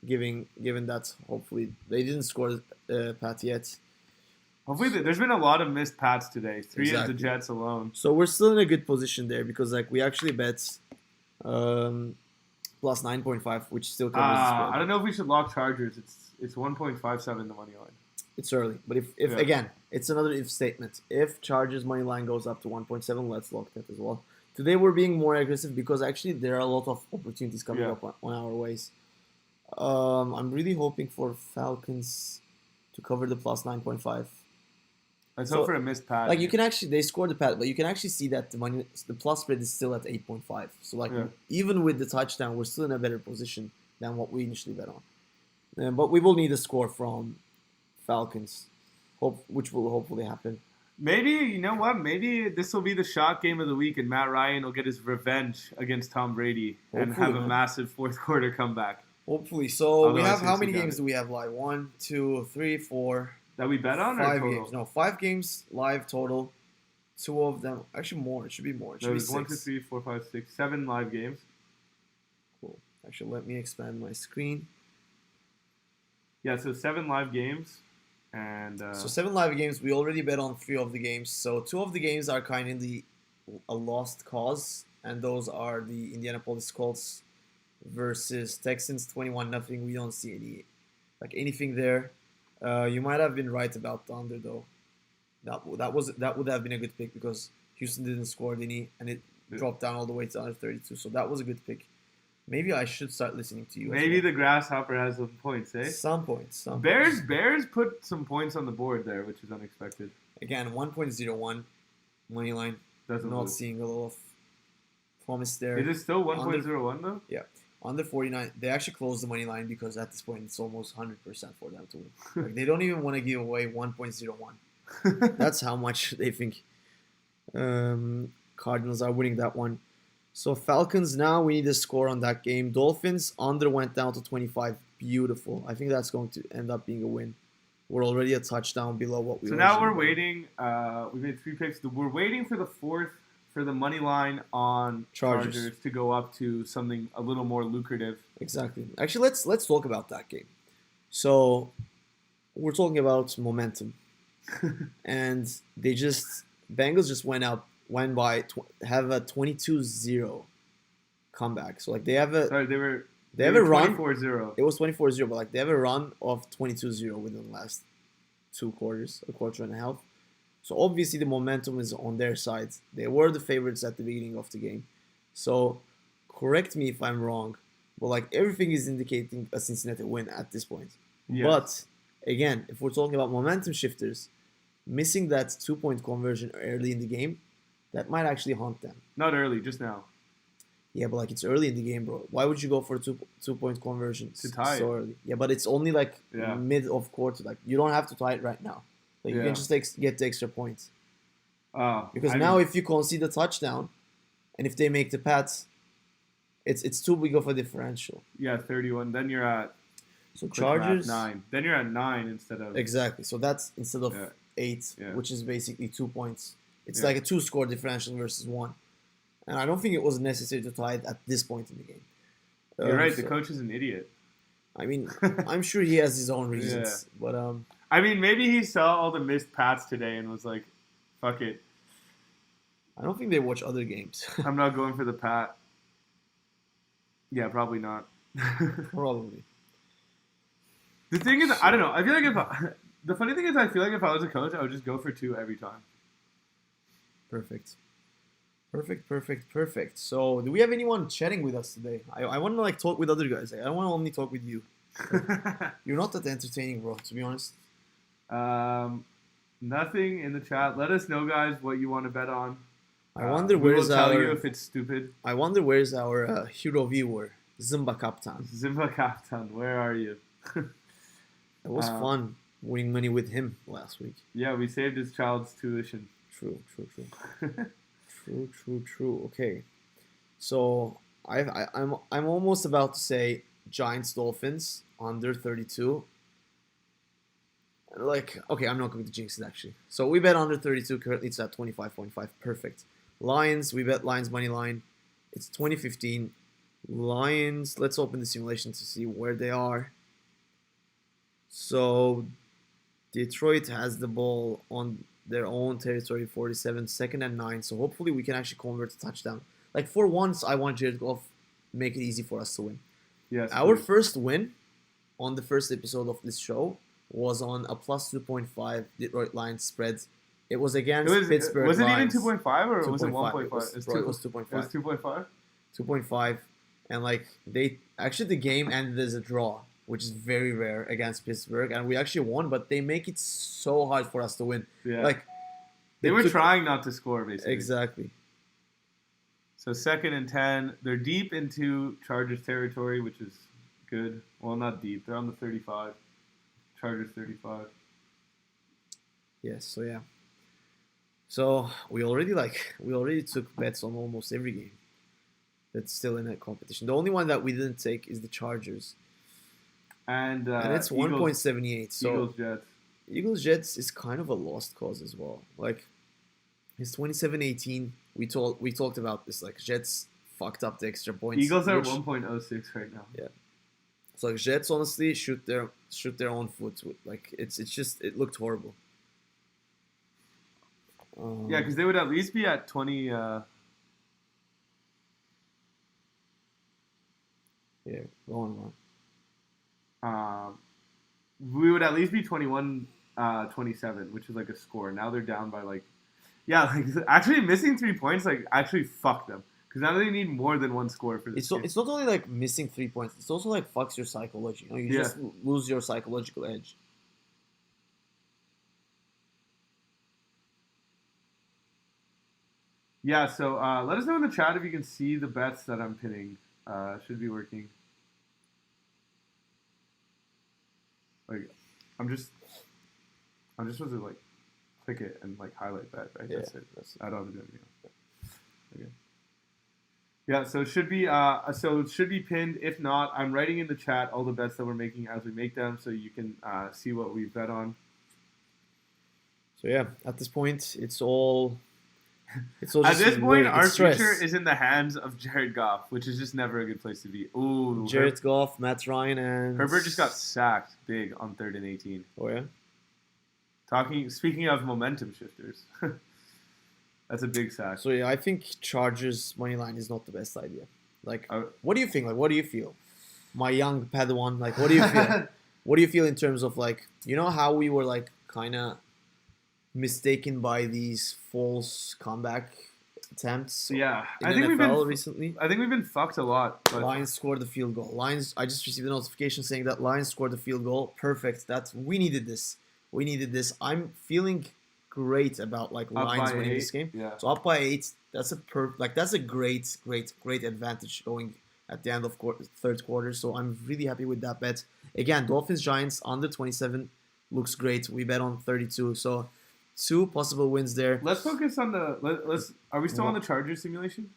given that hopefully they didn't score Pat yet. Hopefully, there's been a lot of missed Pats today. 3 of the Jets alone. So we're still in a good position there because like we actually bet plus 9.5, which still covers the spread. I don't know if we should lock Chargers. It's 1.57 the money line. It's early, but if again, it's another if statement. If Chargers money line goes up to 1.7, let's lock that as well. Today we're being more aggressive because actually there are a lot of opportunities coming up on our ways. I'm really hoping for Falcons to cover the plus 9.5. Let's So, hope for a missed pad. like you can actually they scored the pad, but you can actually see that the plus spread is still at 8.5. So like Yeah. even with the touchdown, we're still in a better position than what we initially bet on. But we will need a score from Falcons, which will hopefully happen. Maybe, you know what? Maybe this will be the shock game of the week, and Matt Ryan will get his revenge against Tom Brady and Hopefully, have a man. massive fourth quarter comeback. Hopefully. So we Otherwise, have how Cincy many got games it. do we have live? 1, 2, 3, 4, That we bet on or 5 total? games. No, 5 games live total. 2 of them, actually more. It should be more. It should be There's 6. 1, 2, 3, 4, 5, 6, 7 live games. Cool. Actually, let me expand my screen. Yeah, so 7 live games. And So 7 live games. We already bet on 3 of the games. So 2 of the games are kind of a lost cause, and those are the Indianapolis Colts versus Texans 21-0. We don't see anything there. You might have been right about the under though. That would have been a good pick because Houston didn't score any, and it dropped down all the way to under 32. So that was a good pick. Maybe I should start listening to you. maybe the grasshopper has some points, eh? Some points. Bears put some points on the board there, which is unexpected. Again, 1.01 money line. Doesn't Not lose. seeing a lot of promise there. Is it still 1.01 though? Under 49, they actually closed the money line because at this point it's almost 100% for them to win. Like, they don't even want to give away 1.01. That's how much they think Cardinals are winning that one. So Falcons, now we need a score on that game. Dolphins, under went down to 25. Beautiful. I think that's going to end up being a win. We're already a touchdown below what we So now we're originally waiting. We made 3 picks. We're waiting for the fourth for the money line on Chargers to go up to something a little more lucrative. Exactly. Actually, let's talk about that game. So we're talking about momentum, and Bengals just have a 22-0 comeback. So like they have a Sorry, they have a run. 24-0. It was 24-0, but like they have a run of 22-0 within the last 2 quarters, a quarter and a half. So obviously the momentum is on their side. They were the favorites at the beginning of the game. So correct me if I'm wrong, but like everything is indicating a Cincinnati win at this point. Yes. But again, if we're talking about momentum shifters, missing that 2-point conversion early in the game, that might actually haunt them. Not early, just now. Yeah, but like it's early in the game, bro. Why would you go for a 2-point conversion To tie so early? Yeah, but it's only like Yeah. mid of quarter. Like you don't have to tie it right now. Like you Yeah. can just get the extra points. Because I now mean, if you concede the touchdown, and if they make the pass, it's too big of a differential. yeah, 31. Then you're at So quick math, Chargers 9. Then you're at 9 instead of exactly. So that's instead of Yeah. 8, Yeah. which is basically 2 points. It's Yeah. like a 2-score differential versus 1. And I don't think it was necessary to tie it at this point in the game. You're right. The so- coach is an idiot. I mean, I'm sure he has his own reasons, but I mean, maybe he saw all the missed pats today and was like, "Fuck it, I don't think they watch other games. I'm not going for the pat." Yeah, probably not. Probably. The thing is, I don't know. I feel like the funny thing is, I feel like if I was a coach, I would just go for 2 every time. Perfect. So, do we have anyone chatting with us today? I want to like talk with other guys. Like, I don't want to only talk with you. You're not that entertaining, bro. To be honest. Nothing in the chat. Let us know, guys, what you want to bet on. I wonder we will where's tell our. you if it's stupid. I wonder where's our hero viewer, Zimba Kaptan. Zimba Captain, where are you? It was fun winning money with him last week. Yeah, we saved his child's tuition. True. True. Okay, so I'm almost about to say Giants Dolphins under 32. Like, okay, I'm not going to jinx it actually. So we bet under 32. Currently, it's at 25.5. Perfect. Lions, we bet Lions money line. It's 2015. Lions. Let's open the simulation to see where they are. So Detroit has the ball on their own territory, 47, 2nd and 9. So hopefully we can actually convert a touchdown. Like for once, I want Jared Goff make it easy for us to win. Yes. Our please. first win on the first episode of this show was on a plus 2.5 Detroit Lions spread. It was against Pittsburgh Was it even Lions. 2.5 or was it 2.5. 1.5? It was 2.5. It was 2.5? 2.5. And like the game ended as a draw which is very rare against Pittsburgh, and we actually won. But they make it so hard for us to win. Yeah. Like they were trying not to score, basically. Exactly. So 2nd and 10. They're deep into Chargers territory, which is good. Well, not deep. They're on the 35. Chargers 35. Yes. So yeah. So we already took bets on almost every game that's still in that competition. The only one that we didn't take is the Chargers, and it's 1.78. So Eagles Jets is kind of a lost cause as well. Like it's 27-18. We talked about this. Like Jets fucked up the extra points. Eagles are 1.06 right now. Yeah. So like Jets honestly shoot their own foot with, like it looked horrible. Yeah, because they would at least be at 20. Yeah, go on. We would at least be 21, 27, which is like a score. Now they're down by like actually missing 3 points actually fucked them, because now they need more than one score for this. It's not only like missing 3 points. It's also like fucks your psychology. You just lose your psychological edge. Yeah, so let us know in the chat if you can see the bets that I'm pinning. Should be working. Like, I'm just supposed to like click it and like highlight bet, right? Yeah, that's it. I don't have to do anything else. Okay. Yeah, so it should be pinned. If not, I'm writing in the chat all the bets that we're making as we make them, so you can see what we bet on. So yeah, at this point, it's all at this point, our future is in the hands of Jared Goff, which is just never a good place to be. Ooh, Jared Goff, Matt Ryan, and Herbert just got sacked big on 3rd and 18. Oh yeah. Speaking of momentum shifters, that's a big sack. So yeah, I think Chargers money line is not the best idea. Like, what do you think? Like, what do you feel, my young Padawan? Like, what do you feel? What do you feel in terms of like, you know how we were like kind of mistaken by these false comeback attempts? Yeah, I think NFL recently. I think we've been fucked a lot. But Lions scored the field goal. I just received a notification saying that Lions scored the field goal. Perfect. We needed this. I'm feeling great about like Lions winning this game. Yeah. So up by 8. That's a great advantage going at the end of third quarter. So I'm really happy with that bet. Again, Dolphins Giants under 27 looks great. We bet on 32. So 2 possible wins there. Let's focus on the. Are we still on the Chargers simulation?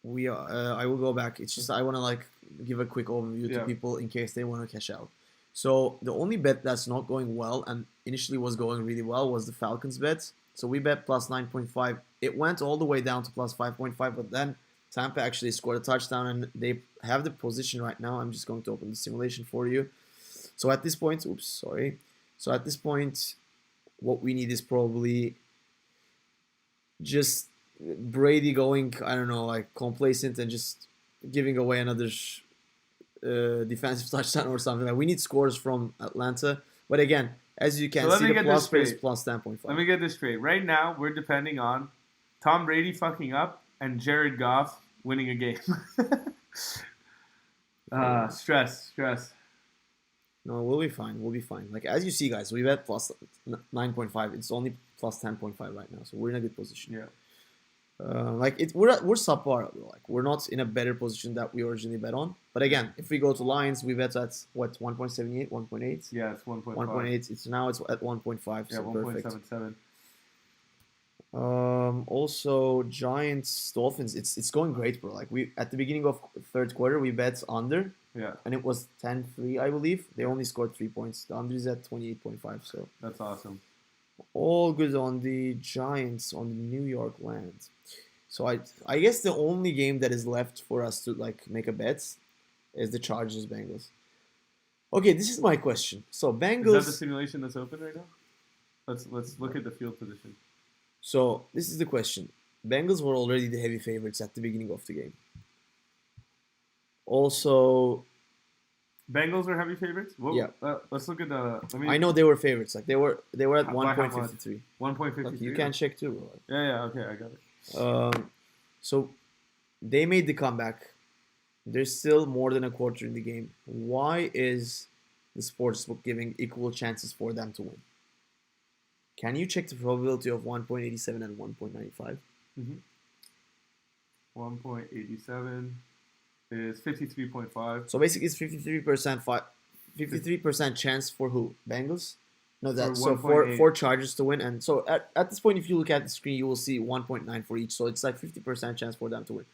We are. I will go back. It's just I want to like give a quick overview to people in case they want to cash out. So the only bet that's not going well and initially was going really well was the Falcons bet. So we bet plus 9.5. It went all the way down to plus 5.5, but then Tampa actually scored a touchdown and they have the position right now. I'm just going to open the simulation for you. So at this point, what we need is probably just Brady going, I don't know, like complacent and just giving away another defensive touchdown or something. Like we need scores from Atlanta. But again, as you can see, the plus is plus 10.5. Let me get this straight. Right now, we're depending on Tom Brady fucking up and Jared Goff winning a game. Stress. No, we'll be fine. Like as you see, guys, we bet plus 9.5. It's only plus 10.5 right now, so we're in a good position. Yeah. We're subpar. Like we're not in a better position that we originally bet on. But again, if we go to lines, we bet at what 1.78, 1.8. Yeah, it's 1.5. 1.8. It's at 1.5. Yeah, so 1.77. Also Giants Dolphins. It's going great, bro. Like we at the beginning of third quarter we bet under. Yeah. And it was 10-3, I believe. They only scored 3 points. The under is at 28.5. So that's awesome. All good on the Giants on the New York land. So I guess the only game that is left for us to like make a bet is the Chargers Bengals. Okay, this is my question. So Bengals. Is that the simulation that's open right now? Let's look at the field position. So this is the question. Bengals were already the heavy favorites at the beginning of the game. Also, Bengals are heavy favorites. Yeah. Let's look at the. I know they were favorites. Like they were at 1.53. 1.53. Like, you can check too, bro. Yeah. Okay, I got it. So they made the comeback. There's still more than a quarter in the game. Why is the sportsbook giving equal chances for them to win? Can you check the probability of 1.87 and 1.95? Mm-hmm. 1.87 is 53.5. So basically, it's 53% chance for who? Bengals? No, that so for Chargers to win. And so at this point, if you look at the screen, you will see 1.9 for each. So it's like 50% chance for them to win.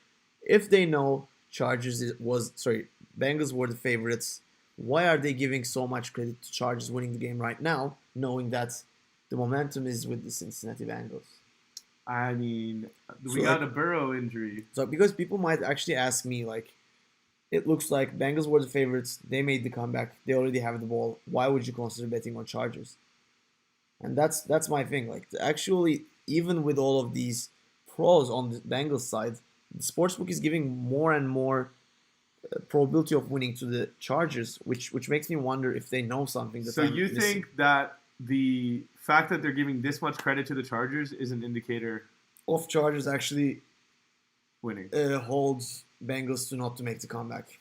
If they know Bengals were the favorites, why are they giving so much credit to Chargers winning the game right now, knowing that the momentum is with the Cincinnati Bengals? I mean, we got a Burrow injury. So because people might actually ask me, like, it looks like Bengals were the favorites. They made the comeback. They already have the ball. Why would you consider betting on Chargers? And that's my thing. Like, actually, even with all of these pros on the Bengals side, the sportsbook is giving more and more probability of winning to the Chargers, which makes me wonder if they know something. So you think that the fact that they're giving this much credit to the Chargers is an indicator of Chargers actually winning holds Bengals to make the comeback.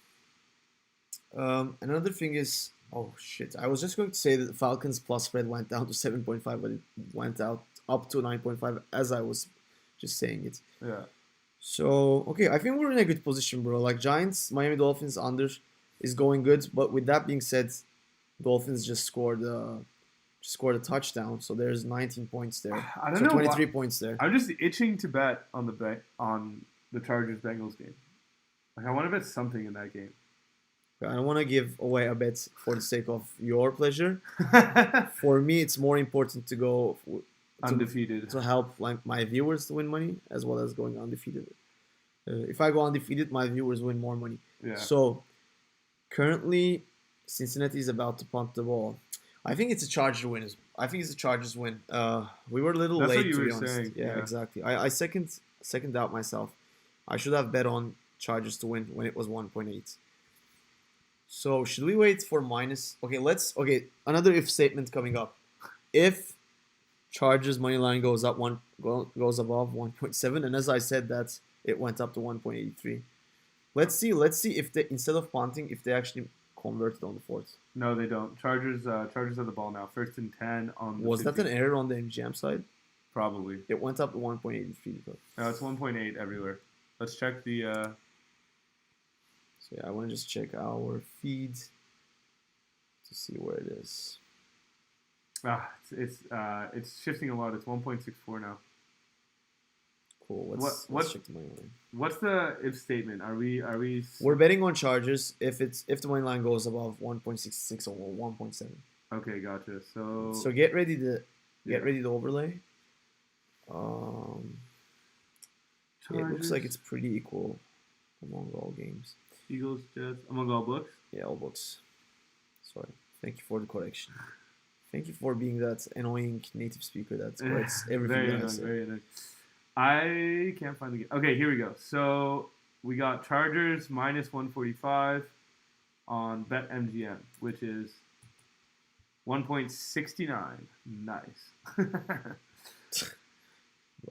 Another thing is, oh shit, I was just going to say that the Falcons plus spread went down to 7.5, but it went out up to 9.5 as I was just saying it. Yeah. So, okay, I think we're in a good position, bro. Like, Giants, Miami Dolphins under is going good, but with that being said, Dolphins just scored a touchdown, so there's 19 points there. I don't know 23 points there. I'm just itching to bet on the Chargers Bengals game. Like, I want to bet something in that game. I don't want to give away a bet for the sake of your pleasure. For me, it's more important to go undefeated to help like my viewers to win money as well as going undefeated. If I go undefeated, my viewers win more money. Yeah. So currently, Cincinnati is about to punt the ball. I think it's a Chargers win. We were a little That's late what you to were be honest. saying. Yeah, exactly. I second out myself. I should have bet on Chargers to win when it was 1.8. So should we wait for minus? Okay, another if statement coming up. If Chargers money line goes above 1.7, and as I said, it went up to 1.83. Let's see if they, instead of punting, if they actually converted on the fourth. No, they don't. Chargers have the ball now. 1st and 10 on the Was 50. that an error on the MGM side? Probably. It went up to 1.83. No, it's 1.8 everywhere. Let's check the. So yeah, I want to just check our feed to see where it is. It's shifting a lot. It's 1.64 now. Cool. Let's check the money line. What's the if statement? Are we? We're betting on Chargers if the money line goes above 1.66 or 1.7. Okay, gotcha. So get ready to overlay. It looks like it's pretty equal among all games. Eagles, Jets, among all books? Yeah, all books. Sorry. Thank you for the correction. Thank you for being that annoying native speaker that corrects everything that I say. Very annoying. I can't find the game. Okay, here we go. So we got Chargers minus 145 on BetMGM, which is 1.69. Nice.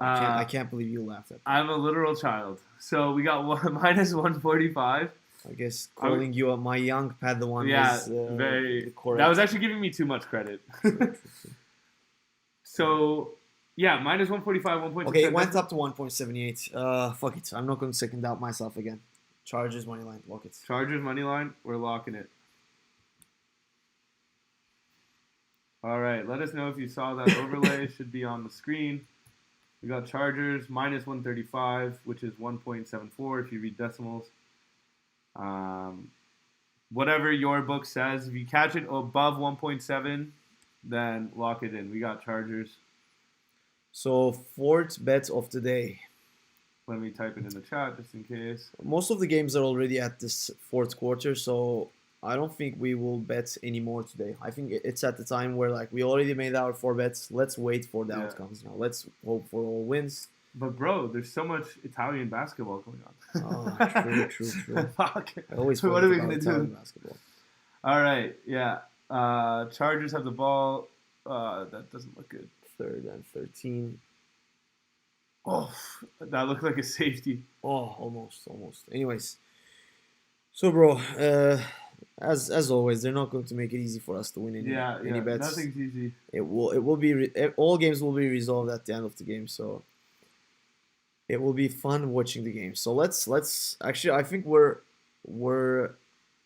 I can't believe you laughed at that. I'm a literal child. So we got minus 145. I guess calling you my young Padawan was very correct. That was actually giving me too much credit. So, yeah, minus 145, 1.6. Okay, it went up to 1.78. Fuck it. I'm not going to second out myself again. Chargers money line. Lock it. Chargers money line. We're locking it. All right. Let us know if you saw that overlay. It should be on the screen. We got Chargers minus 135, which is 1.74 if you read decimals. Whatever your book says, if you catch it above 1.7, then lock it in. We got Chargers. So, fourth bet of the day. Let me type it in the chat just in case. Most of the games are already at this fourth quarter, so I don't think we will bet anymore today. I think it's at the time where like we already made our 4 bets. Let's wait for the outcomes now. Let's hope for all wins. But bro, there's so much Italian basketball going on. Oh, true. Fuck. I always what are we gonna Italian do? Basketball. All right, yeah. Chargers have the ball. That doesn't look good. 3rd and 13. Oh, that looked like a safety. Oh, almost. Anyways, So, bro, as always, they're not going to make it easy for us to win any bets. Nothing's easy. It will be all games will be resolved at the end of the game. So it will be fun watching the game. So let's actually I think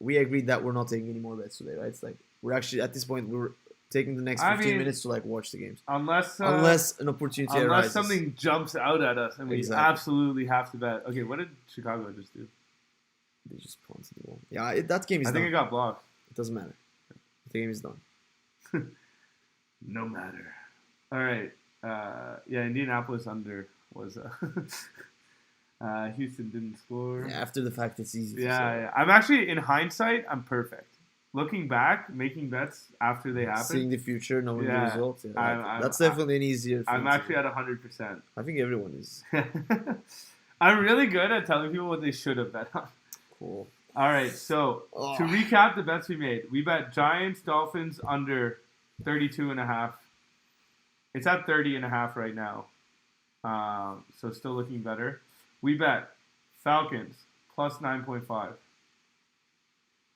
we agreed that we're not taking any more bets today, right? It's like we're actually at this point we're taking the next 15 minutes to like watch the games. Unless an opportunity arises. Unless something jumps out at us and we absolutely have to bet. Okay, what did Chicago just do? They just punted the ball. Yeah, that game is done. I think it got blocked. It doesn't matter. The game is done. No matter. All right. Indianapolis under was Houston didn't score. Yeah, after the fact, it's easy. Yeah. I'm actually, in hindsight, I'm perfect. Looking back, making bets after they happen. Seeing the future, knowing the results. Yeah, that's definitely an easier thing. I'm actually at 100%. I think everyone is. I'm really good at telling people what they should have bet on. Cool. All right, so to recap the bets we made, we bet Giants, Dolphins under 32.5. It's at 30.5 right now. So still looking better. We bet Falcons plus 9.5.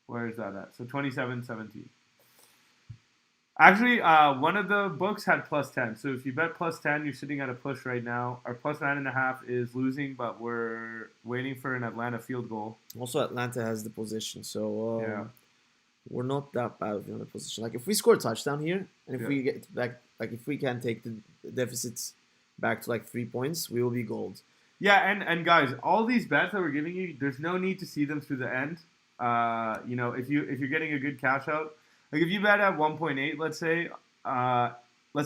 Where is that at? So 27-17. Actually, one of the books had plus 10. So if you bet plus 10, you're sitting at a push right now. Our plus 9.5 is losing, but we're waiting for an Atlanta field goal. Also, Atlanta has the position, so we're not that bad of a position. Like if we score a touchdown here, and if we get back, like if we can take the deficits back to like 3 points, we will be gold. Yeah, and guys, all these bets that we're giving you, there's no need to see them through the end. If you're getting a good cash out. Like if you bet at 1.8, let's say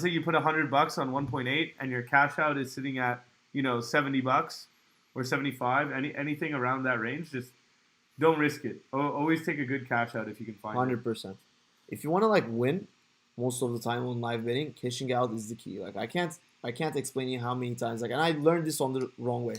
you put $100 on 1.8 and your cash out is sitting at $70 or 75, anything around that range, just don't risk it. Always take a good cash out if you can find 100%. If you want to like win, most of the time on live betting, cashing out is the key. Like I can't explain you how many times and I learned this on the wrong way.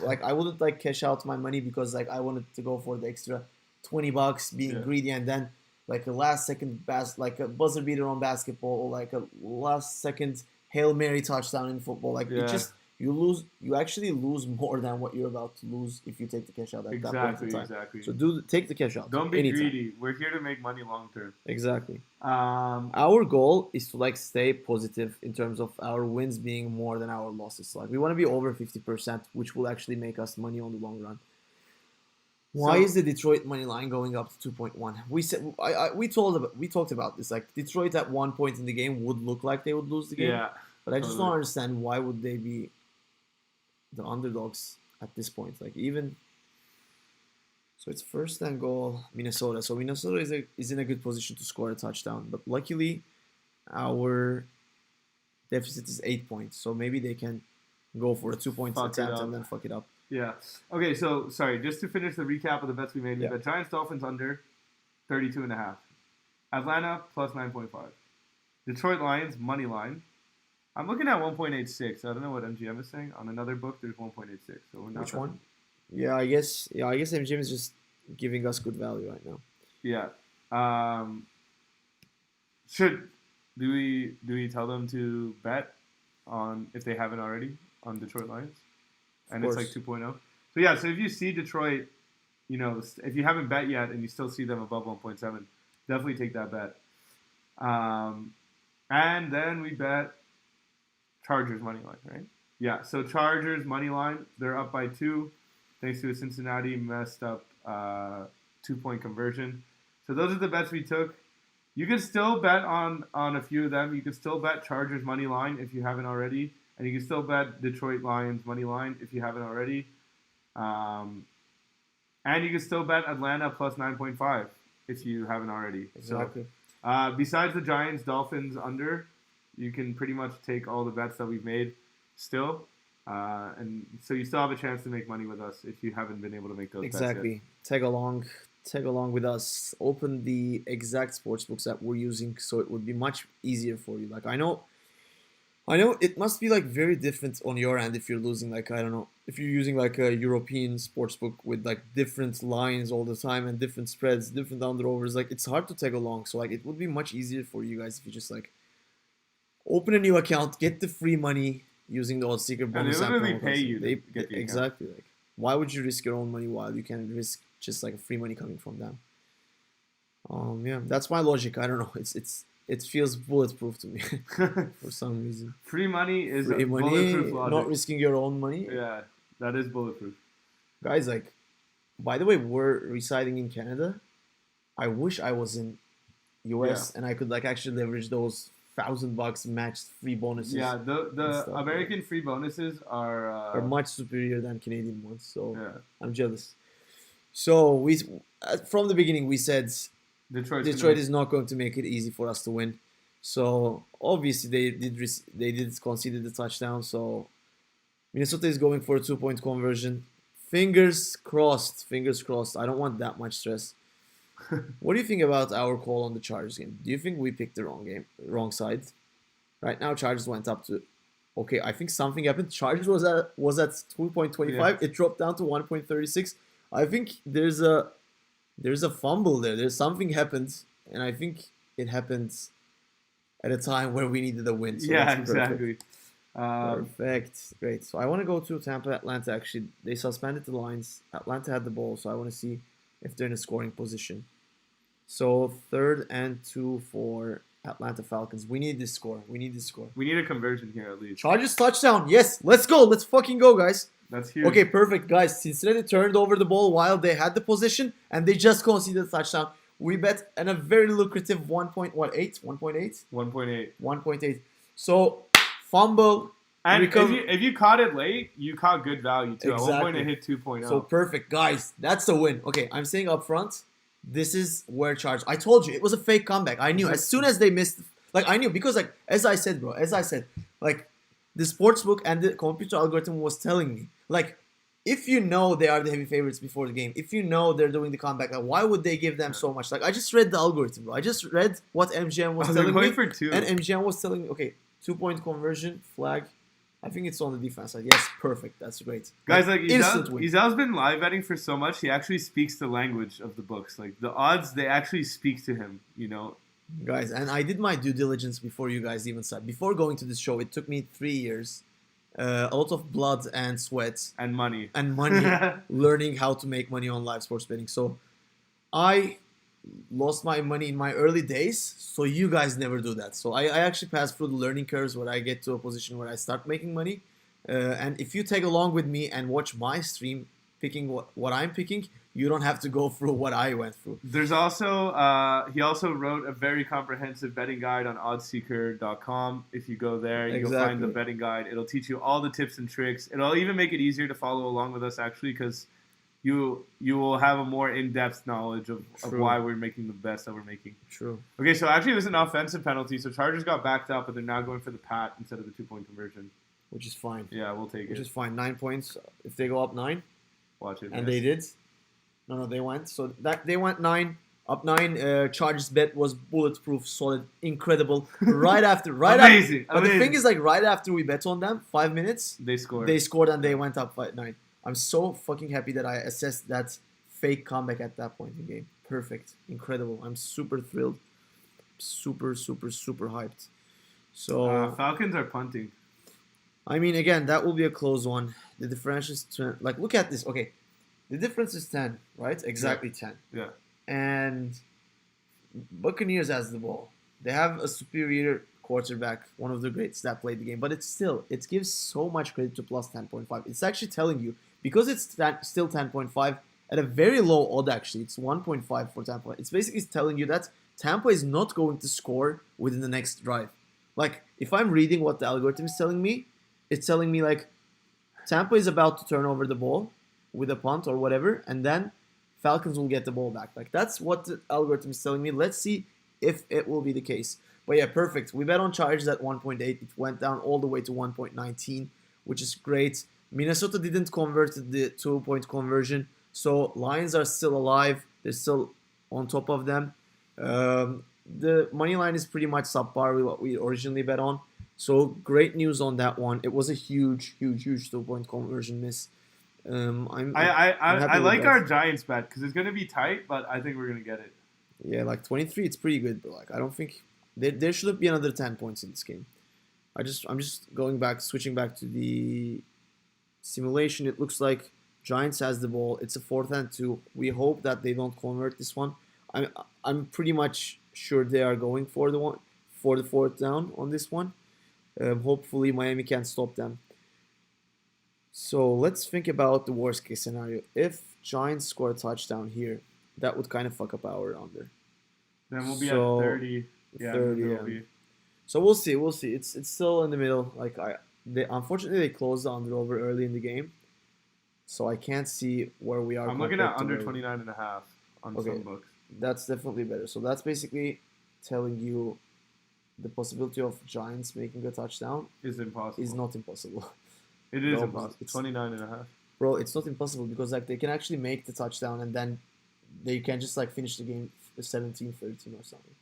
Like I wouldn't like cash out my money because like I wanted to go for the extra $20 being greedy and then like a last second like a buzzer beater on basketball or like a last second Hail Mary touchdown in football. Like it just you actually lose more than what you're about to lose if you take the cash out at that point in time. Exactly. So take the cash out. Don't be greedy. We're here to make money long term. Exactly. Our goal is to like stay positive in terms of our wins being more than our losses. So, like we want to be over 50%, which will actually make us money on the long run. Why is the Detroit money line going up to 2.1? We said we talked about this. Like Detroit at one point in the game would look like they would lose the game. Yeah. But I just don't understand why would they be the underdogs at this point. Like even so it's first and goal Minnesota. So Minnesota is in a good position to score a touchdown. But luckily our deficit is 8 points. So maybe they can go for a 2-point attempt and then fuck it up. Yeah. Okay, so, sorry, just to finish the recap of the bets we made, we bet Giants, Dolphins under 32.5. Atlanta, plus 9.5. Detroit Lions, money line. I'm looking at 1.86. I don't know what MGM is saying. On another book, there's 1.86. So we're not. Which one? Yeah, I guess MGM is just giving us good value right now. Yeah. Do we tell them to bet on, if they haven't already, on Detroit Lions? And it's like 2.0. So yeah, so if you see Detroit, if you haven't bet yet and you still see them above 1.7, definitely take that bet. And then we bet Chargers money line, right? Yeah, so Chargers money line, they're up by 2 thanks to a Cincinnati messed up 2-point conversion. So those are the bets we took. You can still bet on a few of them. You can still bet Chargers money line if you haven't already. And you can still bet Detroit Lions money line if you haven't already. And you can still bet Atlanta plus 9.5 if you haven't already. Exactly. So, besides the Giants, Dolphins under, you can pretty much take all the bets that we've made still. And so you still have a chance to make money with us if you haven't been able to make those bets yet. Tag along with us. Open the exact sportsbooks that we're using so it would be much easier for you. Like I know it must be like very different on your end if you're losing like I don't know if you're using like a European sportsbook with like different lines all the time and different spreads, different underovers. Like it's hard to tag along. So like it would be much easier for you guys if you just like open a new account, get the free money using the OddsSeeker bonus. And they literally pay you to get the exactly. Like why would you risk your own money while you can risk just like free money coming from them. Yeah, that's my logic. I don't know. It feels bulletproof to me for some reason. Free money is Free money, bulletproof logic. not risking your own money. Yeah, that is bulletproof. Guys, like, by the way, we're residing in Canada. I wish I was in US and I could like actually leverage those $1,000 matched free bonuses. Yeah, the American free bonuses are much superior than Canadian ones. So yeah. I'm jealous. So we from the beginning we said Detroit is not going to make it easy for us to win. So obviously they did concede the touchdown. So Minnesota is going for a 2-point conversion. Fingers crossed. Fingers crossed. I don't want that much stress. What do you think about our call on the Chargers game? Do you think we picked the wrong side? Right now, Chargers went up to. Okay, I think something happened. Chargers was at 2.25. Yeah. It dropped down to 1.36. I think there's a fumble there. There's something happened, and I think it happened at a time where we needed a win. So yeah, exactly. Perfect. Great. So I want to go to Tampa, Atlanta. Actually, they suspended the lines. Atlanta had the ball, so I want to see if they're in a scoring position. So 3rd and 2 for Atlanta Falcons. We need this score. We need a conversion here at least. Chargers touchdown. Yes. Let's go. Let's fucking go, guys. That's huge. Okay, perfect, guys. Cincinnati turned over the ball while they had the position, and they just conceded a touchdown. We bet on a very lucrative 1.8. So fumble. And if you caught it late, you caught good value too. Exactly. At one point it hit 2.0. So perfect, guys. That's a win. Okay, I'm saying up front, this is where Chargers. I told you it was a fake comeback. I knew as soon as they missed, like I knew because like as I said, like the sportsbook and the computer algorithm was telling me, like if you know they are the heavy favorites before the game, if you know they're doing the comeback, like why would they give them so much? Like I just read the algorithm, bro. I just read what MGM was telling me, and MGM was telling me, okay, 2-point conversion flag. I think it's on the defense side. Yes, perfect. That's great. Guys, like Izel's been live betting for so much, he actually speaks the language of the books. Like the odds, they actually speak to him, you know. Guys, and I did my due diligence before you guys even started. Before going to this show, it took me 3 years, a lot of blood and sweat. And money. Learning how to make money on live sports betting. So I lost my money in my early days, so you guys never do that. So I actually passed through the learning curves where I get to a position where I start making money. And if you tag along with me and watch my stream picking what I'm picking, you don't have to go through what I went through. There's also, he also wrote a very comprehensive betting guide on OddsSeeker.com. If you go there, you'll find the betting guide. It'll teach you all the tips and tricks. It'll even make it easier to follow along with us, actually, because you will have a more in-depth knowledge of why we're making the best that we're making. True. Okay, so actually it was an offensive penalty. So Chargers got backed up, but they're now going for the pat instead of the 2-point conversion. Which is fine. Yeah, we'll take it. Which is fine. 9 points. If they go up 9. Watch it. And they did. No, they went. So they went 9. Up 9. Chargers bet was bulletproof, solid, incredible. Amazing. But the thing is, like, right after we bet on them, 5 minutes. They scored. And they went up 9. I'm so fucking happy that I assessed that fake comeback at that point in the game. Perfect. Incredible. I'm super thrilled. Super, super, super hyped. So Falcons are punting. I mean, again, that will be a close one. The differential is 10. Like, look at this. Okay. The difference is 10, right? Exactly 10. Yeah. And Buccaneers has the ball. They have a superior quarterback, one of the greats that played the game. But it gives so much credit to plus 10.5. It's actually telling you, because it's still 10.5, at a very low odd actually, it's 1.5 for Tampa. It's basically telling you that Tampa is not going to score within the next drive. Like, if I'm reading what the algorithm is telling me, it's telling me like Tampa is about to turn over the ball with a punt or whatever, and then Falcons will get the ball back. Like, that's what the algorithm is telling me. Let's see if it will be the case. But yeah, perfect. We bet on Chargers at 1.8. It went down all the way to 1.19, which is great. Minnesota didn't convert the 2-point conversion, so Lions are still alive. They're still on top of them. The money line is pretty much subpar with what we originally bet on. So great news on that one. It was a huge 2-point conversion miss. I like our Giants bet because it's going to be tight, but I think we're going to get it. Yeah, like 23, it's pretty good, but like I don't think there should be another 10 points in this game. I'm just switching back to the simulation. It looks like Giants has the ball. It's a 4th and 2. We hope that they don't convert this one. I'm pretty much sure they are going for the 4th down on this one. Hopefully Miami can stop them. So let's think about the worst case scenario. If Giants score a touchdown here, that would kind of fuck up our under. Then we'll be at 30. Yeah, 30. Yeah. So we'll see. We'll see. It's still in the middle. Like unfortunately they closed the under over early in the game, so I can't see where we are. I'm looking at under 29.5 on some books. That's definitely better. So that's basically telling you the possibility of Giants making a touchdown is impossible. Is not impossible. It is impossible. It's 29.5. Bro, it's not impossible because like they can actually make the touchdown and then they can just like finish the game 17-13 or something.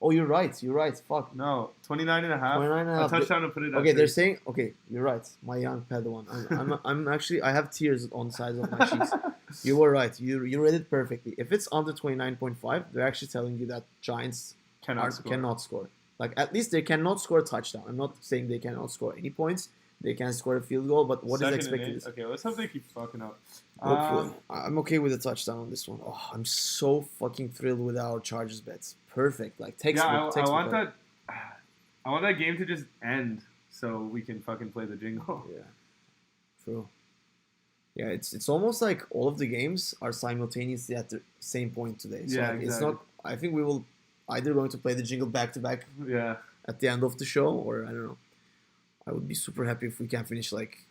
Oh, you're right. Fuck. No, 29.5. A touchdown to put it. Okay, they're saying. Okay, you're right. My young Padawan. I'm actually. I have tears on the sides of my cheeks. You were right. You read it perfectly. If it's under 29.5, they're actually telling you that Giants cannot score. Like at least they cannot score a touchdown. I'm not saying they cannot score any points. They can score a field goal, but what is expected? Okay, let's hope they keep fucking up. I'm okay with a touchdown on this one. Oh, I'm so fucking thrilled with our Chargers bets. Perfect, like textbook. I want that. I want that game to just end so we can fucking play the jingle. Yeah, true. Yeah, it's almost like all of the games are simultaneously at the same point today. So yeah, exactly. It's not. I think we will either going to play the jingle back to back. Yeah. At the end of the show, or I don't know. I would be super happy if we can finish like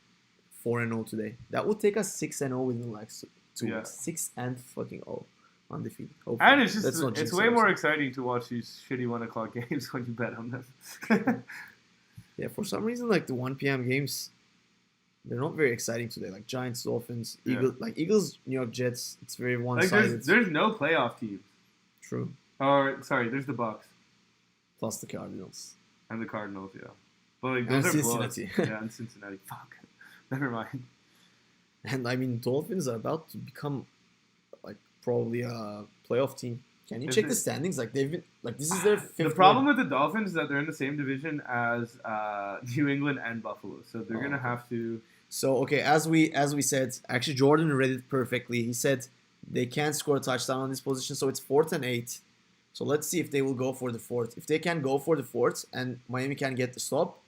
4-0 today. That would take us 6-0 within like 2 weeks. 6-0 undefeated. Hopefully. And it's just it's way more exciting to watch these shitty 1:00 games when you bet on them. Yeah, for some reason like the 1 p.m. games, they're not very exciting today. Like Giants, Dolphins, Eagles, New York Jets. It's very one-sided. Like there's no playoff teams. True. Or sorry, there's the Bucks. Plus the Cardinals. And the Cardinals, yeah. But like, and those are Cincinnati. Yeah, and Cincinnati. Fuck. Never mind. And I mean, Dolphins are about to become like probably a playoff team. Can you check the standings? Like they've been like this is their fifth. The problem with the Dolphins is that they're in the same division as New England and Buffalo, so they're gonna have to. So okay, as we said, actually Jordan read it perfectly. He said they can't score a touchdown on this position, so it's 4th and 8. So let's see if they will go for the 4th. If they can go for the 4th and Miami can get the stop,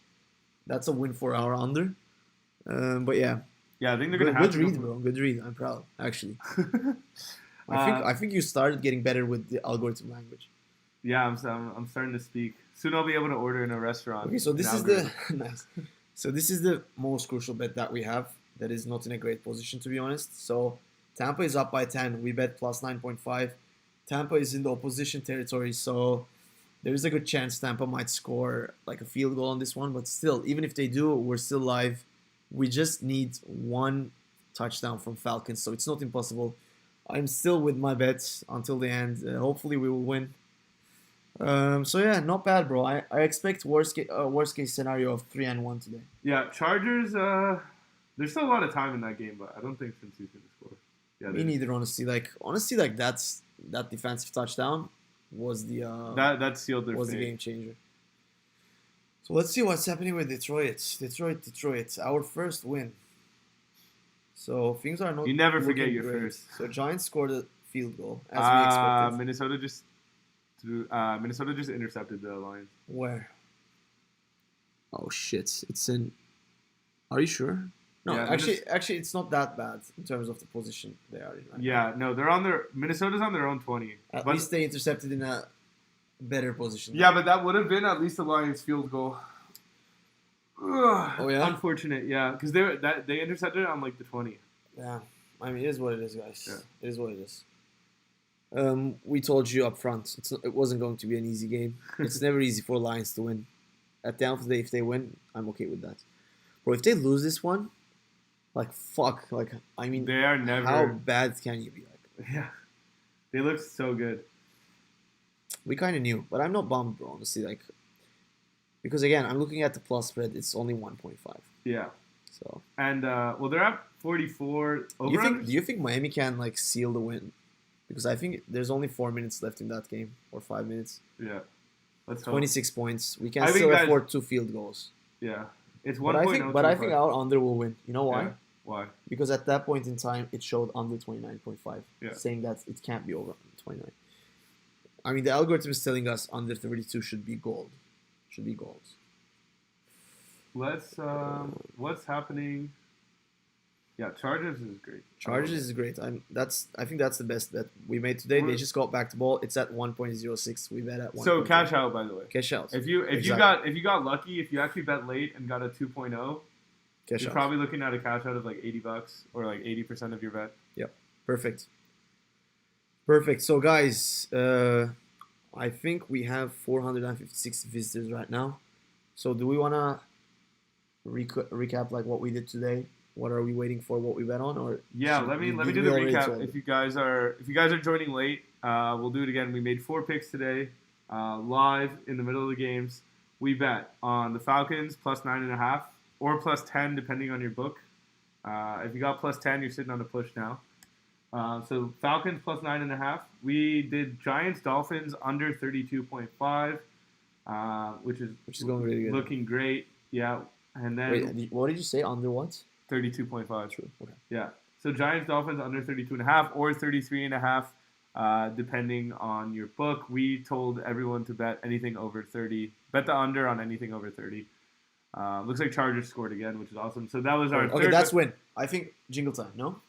that's a win for our under. But yeah. Yeah, I think they're gonna have good read, bro. Good read. I'm proud, actually. I think you started getting better with the algorithm language. Yeah, I'm starting to speak. Soon I'll be able to order in a restaurant. Okay, so this is the nice. So this is the most crucial bet that we have. That is not in a great position, to be honest. So Tampa is up by 10. We bet plus 9.5. Tampa is in the opposition territory, so there is a good chance Tampa might score like a field goal on this one. But still, even if they do, we're still live. We just need one touchdown from Falcons, so it's not impossible. I'm still with my bets until the end. Hopefully, we will win. So yeah, not bad, bro. I expect worst case scenario of 3-1 today. Yeah, Chargers. There's still a lot of time in that game, but I don't think Cincy's gonna score. Yeah, me neither. Honestly, that defensive touchdown was the that sealed their was fate. The game changer. So let's see what's happening with Detroit. Detroit, our first win. So things are not. You never forget your great. first. So Giants scored a field goal as we expected. Minnesota just intercepted the Lions. Where? Oh shit! It's in. Are you sure? No, yeah, actually, it's not that bad in terms of the position they are in. Right yeah, now. no, they're on their. Minnesota's on their own 20. At least they intercepted in a better position. Yeah, but that would have been at least the Lions' field goal. Oh yeah. Unfortunate, yeah, because they intercepted it on like the 20. Yeah, I mean it is what it is, guys. Yeah. It is what it is. We told you up front, it wasn't going to be an easy game. It's never easy for Lions to win. At the end of the day, if they win, I'm okay with that. Bro, if they lose this one, like fuck, like I mean, they are never. How bad can you be? Like, yeah, they look so good. We kind of knew, but I'm not bummed, bro. Honestly, like because again, I'm looking at the plus spread. It's only 1.5. Yeah. So. And well, they're at 44. Do you think Miami can like seal the win? Because I think there's only 4 minutes left in that game, or 5 minutes. Yeah. Let's 26 points. We can still afford 2 field goals. Yeah. It's 1.0. But I think our under will win. You know why? Yeah. Why? Because at that point in time, it showed under 29.5, Yeah. saying that it can't be over 29. I mean, the algorithm is telling us under 32 should be gold. Should be gold. Let's what's happening? Yeah, Chargers is great. Chargers is great. I think that's the best bet we made today. They just got back to ball. It's at 1.06. We bet at 1. So cash out, by the way. Cash out. If you got lucky, if you actually bet late and got a 2.0, cash you're out. probably looking at a cash out of like $80 or like 80% of your bet. Yep. Perfect. Perfect. So guys, I think we have 456 visitors right now. So do we want to recap like what we did today? What are we waiting for? What we bet on? Or yeah, let me do the recap. If you guys are joining late, we'll do it again. We made 4 picks today, live in the middle of the games. We bet on the Falcons plus 9.5 or plus 10 depending on your book. If you got plus 10, you're sitting on a push now. So Falcons plus 9.5. We did Giants Dolphins under 32.5, which is going really good. Looking great. Yeah, and then wait, what did you say? Under what? 32.5. True. Okay. Yeah. So Giants Dolphins under 32.5 or 33.5, depending on your book. We told everyone to bet anything over 30. Bet the under on anything over 30. Looks like Chargers scored again, which is awesome. So that was our okay. Third That's win. I think jingle time. No.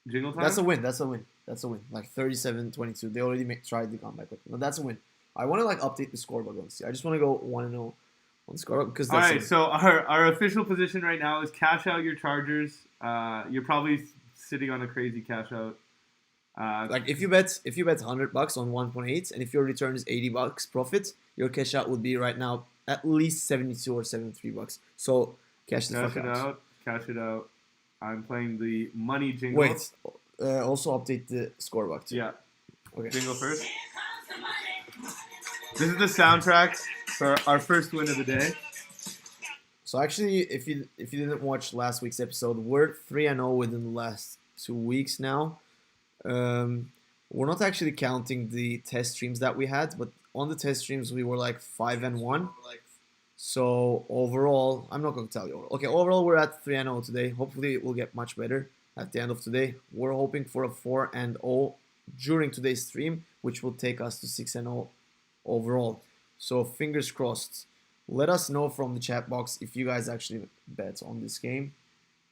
Jingle time. That's a win. That's a win. That's a win. Like 37-22. They already tried the comeback. No, that's a win. I want to like update the scoreboard. I just want to go 1-0 on the scoreboard because that's all right. So our official position right now is cash out your Chargers. You're probably sitting on a crazy cash out. Like if you bet $100 on 1.8 and if your return is $80 profit, your cash out would be right now at least 72 or 73 bucks. So cash the fuck out. Cash it out. I'm playing the money jingle. Wait, also update the scoreboard too. Yeah. Okay. Jingle first. This is the soundtrack for our first win of the day. So actually, if you didn't watch last week's episode, we're 3-0 within the last 2 weeks now. We're not actually counting the test streams that we had, but on the test streams we were like 5-1. So overall, I'm not going to tell you. Okay, overall we're at 3-0 today. Hopefully it will get much better at the end of today. We're hoping for a 4-0 during today's stream, which will take us to 6-0 overall. So fingers crossed. Let us know from the chat box if you guys actually bet on this game.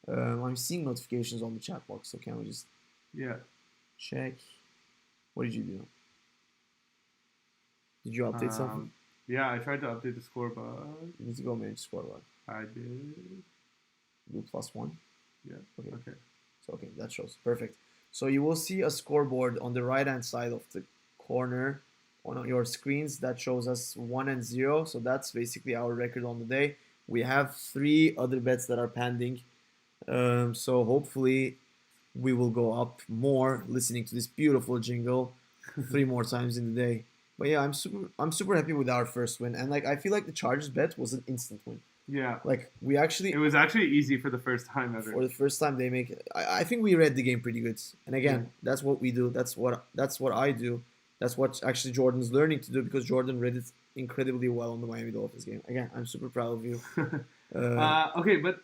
I'm seeing notifications on the chat box, so can we just check? What did you do? Did you update something? Yeah, I tried to update the scoreboard. You need to go manage scoreboard. I did. Do +1? Yeah. Okay. So okay, that shows. Perfect. So you will see a scoreboard on the right-hand side of the corner on your screens that shows us 1-0. So that's basically our record on the day. We have 3 other bets that are pending. So hopefully we will go up more listening to this beautiful jingle 3 more times in the day. But yeah, I'm super happy with our first win, and like I feel like the Chargers bet was an instant win. Yeah, like it was actually easy for the first time ever. For the first time they make it. I think we read the game pretty good, and again, that's what we do. That's what I do. That's what actually Jordan's learning to do because Jordan read it incredibly well on the Miami Dolphins game. Again, I'm super proud of you. Okay, but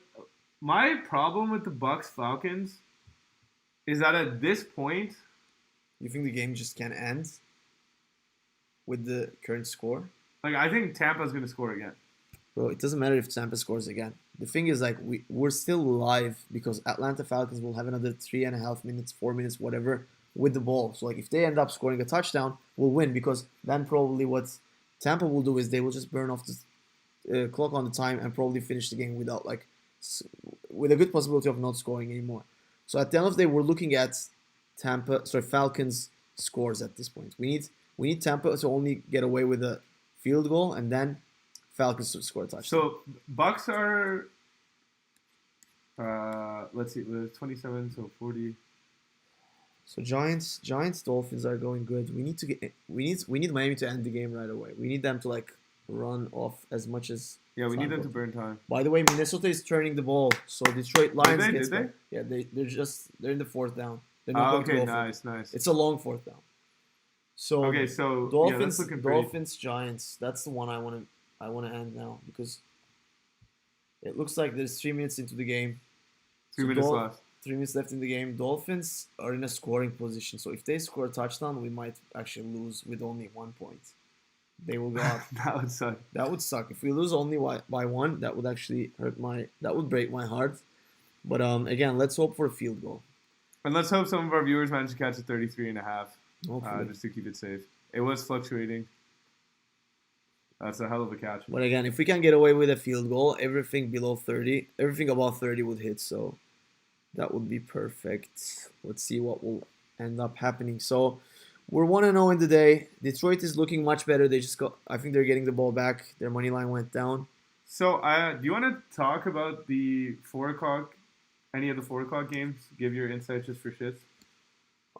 my problem with the Bucs Falcons is that at this point, you think the game just can't end with the current score? Like, I think Tampa's going to score again. Bro, it doesn't matter if Tampa scores again. The thing is, like, we're still live because Atlanta Falcons will have another 3.5 minutes, 4 minutes, whatever, with the ball. So, like, if they end up scoring a touchdown, we'll win because then probably what Tampa will do is they will just burn off the clock on the time and probably finish the game without, like, with a good possibility of not scoring anymore. So, at the end of the day, we're looking at Falcons scores at this point. We need Tampa to only get away with a field goal and then Falcons to score a touchdown. So Bucks are, let's see, 27, so 40. So Giants, Dolphins are going good. We need Miami to end the game right away. We need them to like run off as much as. Yeah, we need them to burn time. By the way, Minnesota is turning the ball, so Detroit Lions. Did they? Yeah, they're in the 4th down. Okay, nice. It's a long 4th down. So Dolphins, Dolphins, Giants. That's the one I want to end now because it looks like there's 3 minutes into the game. 2 So minutes left. 3 minutes left in the game. Dolphins are in a scoring position. So if they score a touchdown, we might actually lose with only 1 point. They will go up. That would suck. That would suck. If we lose only by one, that would actually that would break my heart. But again, let's hope for a field goal. And let's hope some of our viewers manage to catch a 33.5, Hopefully. just to keep it safe. It was fluctuating. That's a hell of a catch. But again, if we can get away with a field goal, everything below 30, everything above 30 would hit. So that would be perfect. Let's see what will end up happening. So we're 1-0 in the day. Detroit is looking much better. I think they're getting the ball back. Their money line went down. So do you want to talk about the 4 o'clock, any of the 4 o'clock games? Give your insights just for shits.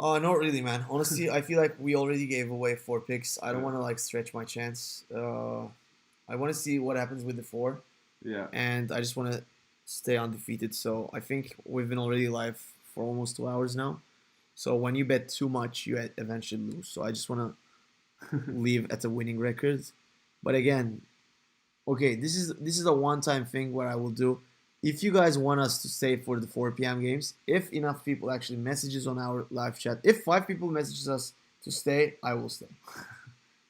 Not really, man. Honestly, I feel like we already gave away 4 picks. I don't want to stretch my chance. I want to see what happens with the 4. Yeah. And I just want to stay undefeated. So I think we've been already live for almost 2 hours now. So when you bet too much, you eventually lose. So I just want to leave at a winning record. But again, okay, this is a one-time thing where I will do. If you guys want us to stay for the 4 p.m. games, if enough people actually messages on our live chat, if 5 people messages us to stay, I will stay.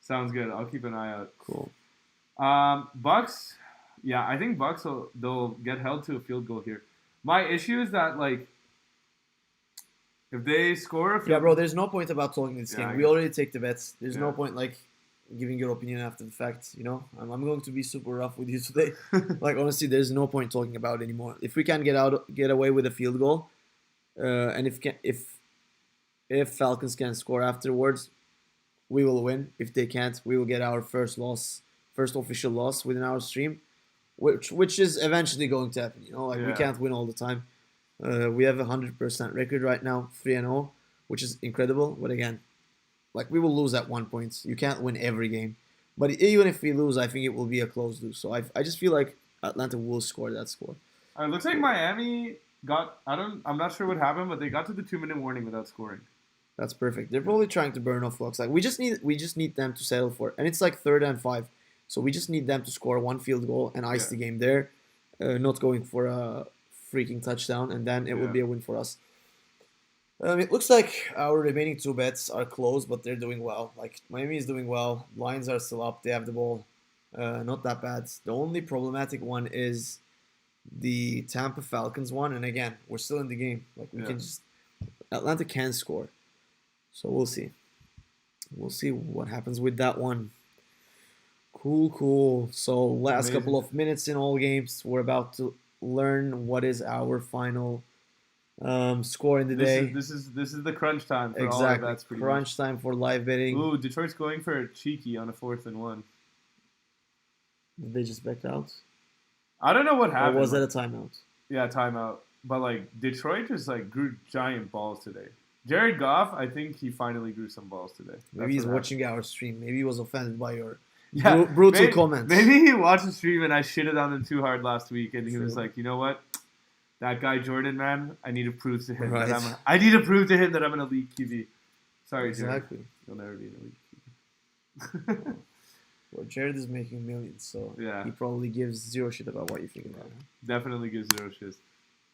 Sounds good. I'll keep an eye out. Cool. Bucks, yeah, I think Bucks they'll get held to a field goal here. My issue is that if they score a field Yeah, bro, there's no point about talking this game. We already take the bets. There's no point giving your opinion after the fact, I'm going to be super rough with you today. Honestly, there's no point talking about it anymore. If we can get away with a field goal, and if Falcons can score afterwards, we will win. If they can't, we will get our first official loss within our stream, which is eventually going to happen. We can't win all the time. We have a 100% record right now, 3-0, which is incredible. But again, we will lose at 1 point. You can't win every game. But even if we lose, I think it will be a close lose. So I just feel like Atlanta will score that score. It looks like Miami I'm not sure what happened, but they got to the 2-minute warning without scoring. That's perfect. They're probably trying to burn off clocks. We just need them to settle for it. And it's 3rd and 5. So we just need them to score 1 field goal and ice the game there. Not going for a freaking touchdown, and then it will be a win for us. It looks like our remaining 2 bets are close, but they're doing well. Miami is doing well. Lions are still up. They have the ball. Not that bad. The only problematic one is the Tampa Falcons one. And again, we're still in the game. Atlanta can score. So we'll see. We'll see what happens with that one. Cool. So last couple of minutes in all games. We're about to learn what is our final score in the day. This is the crunch time for exactly. all of bets. Crunch time for live betting. Ooh, Detroit's going for a cheeky on a 4th and 1. Did they just back out? I don't know what happened. Or was that a timeout? Yeah, timeout. But Detroit just grew giant balls today. Jared Goff, I think he finally grew some balls today. Maybe he's watching our stream. Maybe he was offended by your brutal comments. Maybe he watched the stream and I shitted on him too hard last week, and he was like, you know what? That guy Jordan, man, I need to prove to him that I'm an elite QB. Sorry, exactly. Jared. You'll never be an elite QB. Well, Jared is making millions, so he probably gives 0 shit about what you think about him. Definitely gives 0 shit.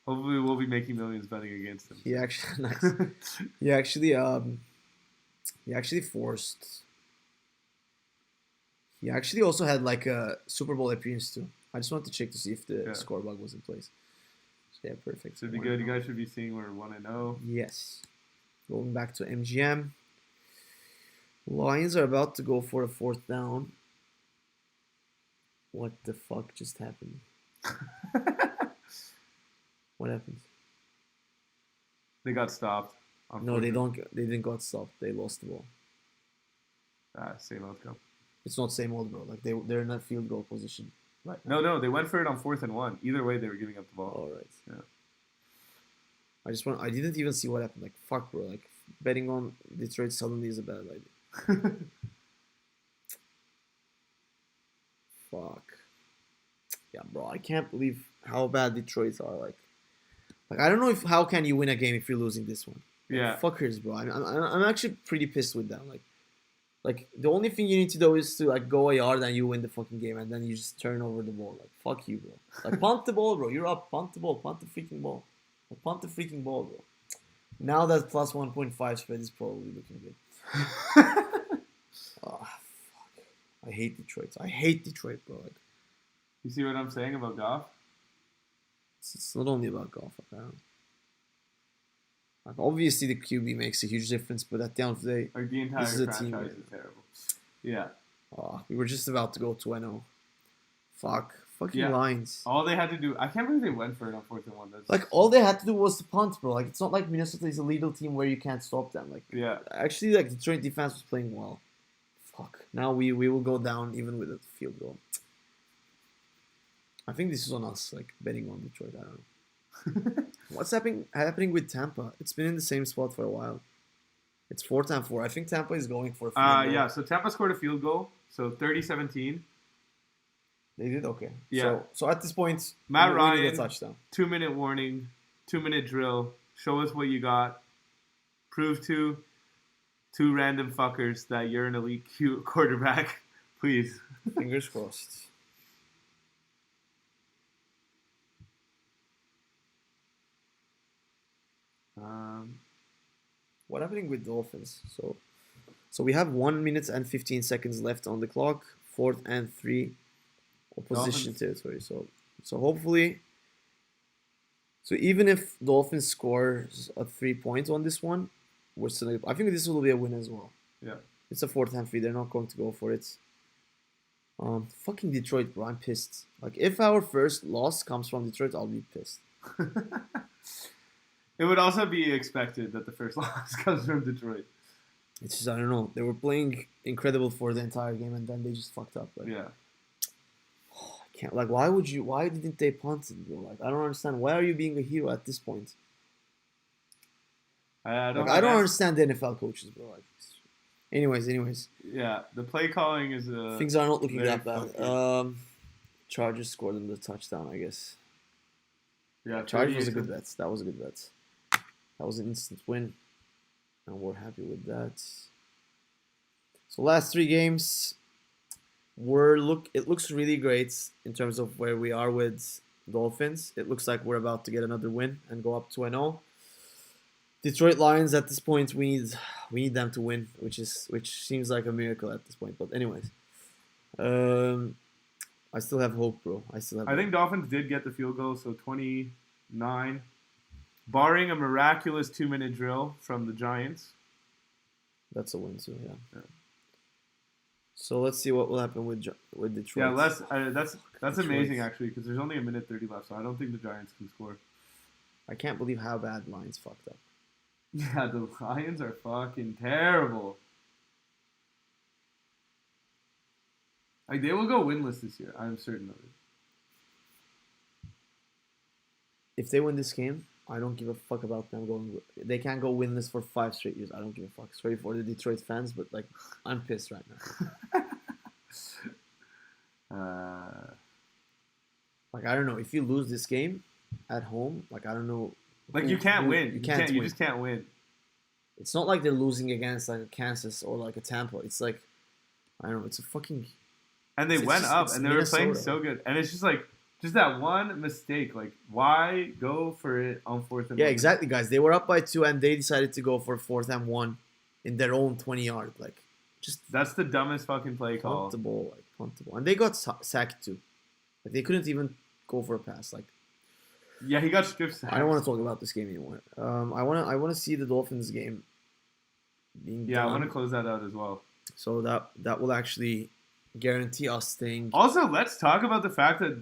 Hopefully, we'll be making millions betting against him. He actually forced. He actually also had a Super Bowl appearance too. I just wanted to check to see if the score bug was in place. So perfect. Should be good. You guys should be seeing we're 1-0. Yes. Going back to MGM. Lions are about to go for a 4th down. What the fuck just happened? What happened? They got stopped. No, they don't. They didn't got stopped. They lost the ball. Same outcome. It's not same old, bro. They're in that field goal position right now. No, they went for it on 4th and 1. Either way, they were giving up the ball. All right. Yeah. I didn't even see what happened. Fuck, bro. Betting on Detroit suddenly is a bad idea. Fuck. Yeah, bro. I can't believe how bad Detroit are. I don't know how can you win a game if you're losing this one. Fuckers, bro. I'm actually pretty pissed with them. The only thing you need to do is to go a yard and you win the fucking game, and then you just turn over the ball. Fuck you, bro. Punt the ball, bro. You're up. Punt the ball. Punt the freaking ball. Punt the freaking ball, bro. Now that plus 1.5 spread is probably looking good. Oh, fuck. I hate Detroit. I hate Detroit, bro. Like, You see what I'm saying about Goff? it's not only about golf. Like, obviously, the QB makes a huge difference, but at the end of the day, Like the entire this is a franchise team. is terrible. Yeah. We were just about to go 2-0. Fuck. Fucking Yeah. Lions. All they had to do, I can't believe they went for it on 4th and 1. That's, Like, all they had to do was to punt, bro. Like, it's not like Minnesota is a lethal team where you can't stop them. Like, yeah. actually, like, Detroit defense was playing well. Fuck. Now we will go down even with a field goal. I think this is on us, like, betting on Detroit. I don't know. What's happening with Tampa? It's been in the same spot for a while. It's 4-4. I think Tampa is going for a field goal. Yeah, so Tampa scored a field goal, so 30-17. They did? Okay. Yeah. So at this point, Matt we Ryan, need a touchdown. 2-minute warning, 2-minute drill. Show us what you got. Prove to two random fuckers that you're an elite quarterback. Please. Fingers crossed. What happening with Dolphins? So we have 1 minute and 15 seconds left on the clock. 4th and 3, opposition territory. So hopefully. So even if Dolphins scores a 3 points on this one, we're still. I think this will be a win as well. Yeah. It's a 4th and 3. They're not going to go for it. Fucking Detroit, bro. I'm pissed. Like, if our first loss comes from Detroit, I'll be pissed. It would also be expected that the first loss comes from Detroit. It's just, I don't know. They were playing incredible for the entire game, and then they just fucked up. Like, Yeah. I can't. Like, why didn't they punt it, bro? Like, I don't understand. Why are you being a hero at this point? I don't understand the NFL coaches, bro. Like, anyways. Yeah, the play calling is Things are not looking very that bad. funky. Chargers scored in the touchdown, I guess. Yeah, Chargers was a 38 good bet. That was a good bet. That was an instant win, and we're happy with that. So last 3 games, it looks really great in terms of where we are with Dolphins. It looks like we're about to get another win and go up 2-0. Detroit Lions, at this point, we need them to win, which seems like a miracle at this point. But anyways, I still have hope, bro. I think Dolphins did get the field goal, so 29. Barring a miraculous 2-minute drill from the Giants. That's a win too, yeah. So let's see what will happen with Detroit. Yeah, that's Detroit. amazing actually, because there's only a minute 30 left, so I don't think the Giants can score. I can't believe how bad Lions fucked up. Yeah, the Lions are fucking terrible. Like, they will go winless this year. I'm certain of it. If they win this game, I don't give a fuck about them going. They can't go winless for 5 straight years. I don't give a fuck. Sorry for the Detroit fans, but like, I'm pissed right now. Like, I don't know. If you lose this game at home, like, I don't know. Like, you can't win. You just can't win. It's not like they're losing against like a Kansas or like a Tampa. It's like, I don't know. It's a fucking. And they went up, and they were playing so good. And it's just like, just that one mistake. Like, why go for it on 4th and 1? Yeah, exactly, guys. They were up by 2, and they decided to go for 4th and 1 in their own 20-yard. Like, just that's the dumbest fucking play call. Punt the ball, and they got sacked too. Like, they couldn't even go for a pass. Like, yeah, he got strip sacked. I don't want to talk about this game anymore. I want to see the Dolphins game being done. I want to close that out as well. So that will actually guarantee us staying. Also, let's talk about the fact that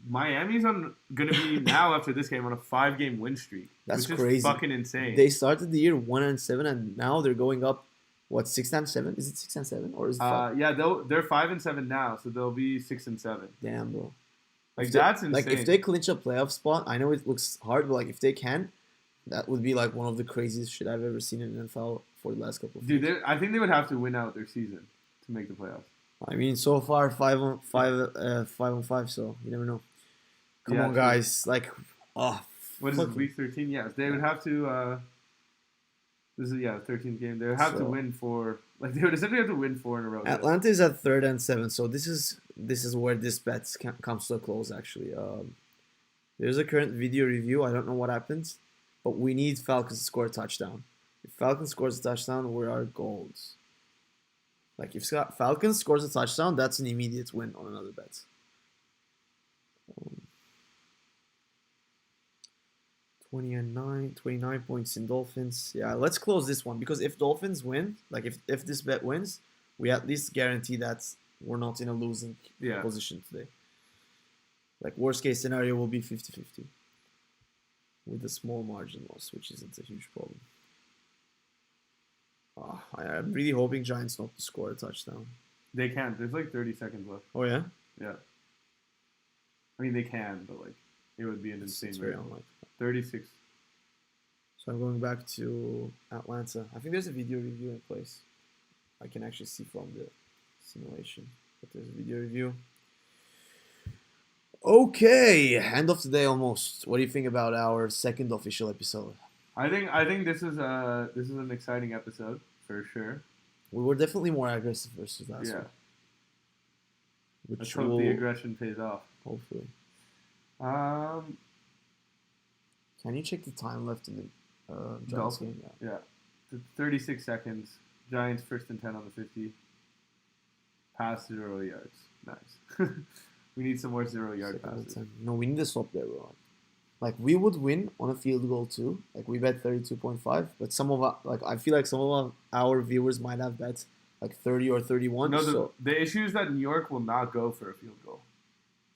Miami's going to be now after this game on a 5-game win streak. That's which crazy. Is fucking insane. They started the year 1-7, and now they're going up. What, 6-7? Is it 6-7 or is it 5? Yeah, they're 5-7 now, so they'll be 6-7. Damn, bro. Like, that's insane. Like, if they clinch a playoff spot, I know it looks hard, but like, if they can, that would be like one of the craziest shit I've ever seen in NFL for the last couple of years. Dude, I think they would have to win out their season to make the playoffs. I mean, so far 5-5, so you never know. Come on, guys! Like, what is it, week 13? Yeah, they would have to. This is 13th game. They would have to win they would essentially have to win 4 in a row. Atlanta is at 3rd and 7, so this is where this bet comes to a close. Actually, there's a current video review. I don't know what happened. but we need Falcons to score a touchdown. If Falcons scores a touchdown, we are gold. Like, if Falcons scores a touchdown, that's an immediate win on another bet. 29 points in Dolphins. Yeah, let's close this one, because if Dolphins win, like if this bet wins, we at least guarantee that we're not in a losing position today. Like, worst case scenario will be 50-50 with a small margin loss, which isn't a huge problem. I'm really hoping Giants not to score a touchdown. They can't. There's like 30 seconds left. Oh, yeah? Yeah. I mean, they can, but like it would be an insane It's very unlikely. 36. So I'm going back to Atlanta. I think there's a video review in place. I can actually see from the simulation, but there's a video review. Okay, end of the day almost. What do you think about our second official episode? I think this is an exciting episode for sure. We were definitely more aggressive versus last week. Let's hope the aggression pays off. Hopefully. Can you check the time left in the Giants game? Yeah. 36 seconds. Giants 1st and 10 on the 50. Pass 0 yards. Nice. We need some more 0-yard passes. No, we need to stop there, bro. Like, we would win on a field goal too. Like, we bet 32.5, but some of I feel like some of our viewers might have bet like 30 or 31. No, the issue is that New York will not go for a field goal.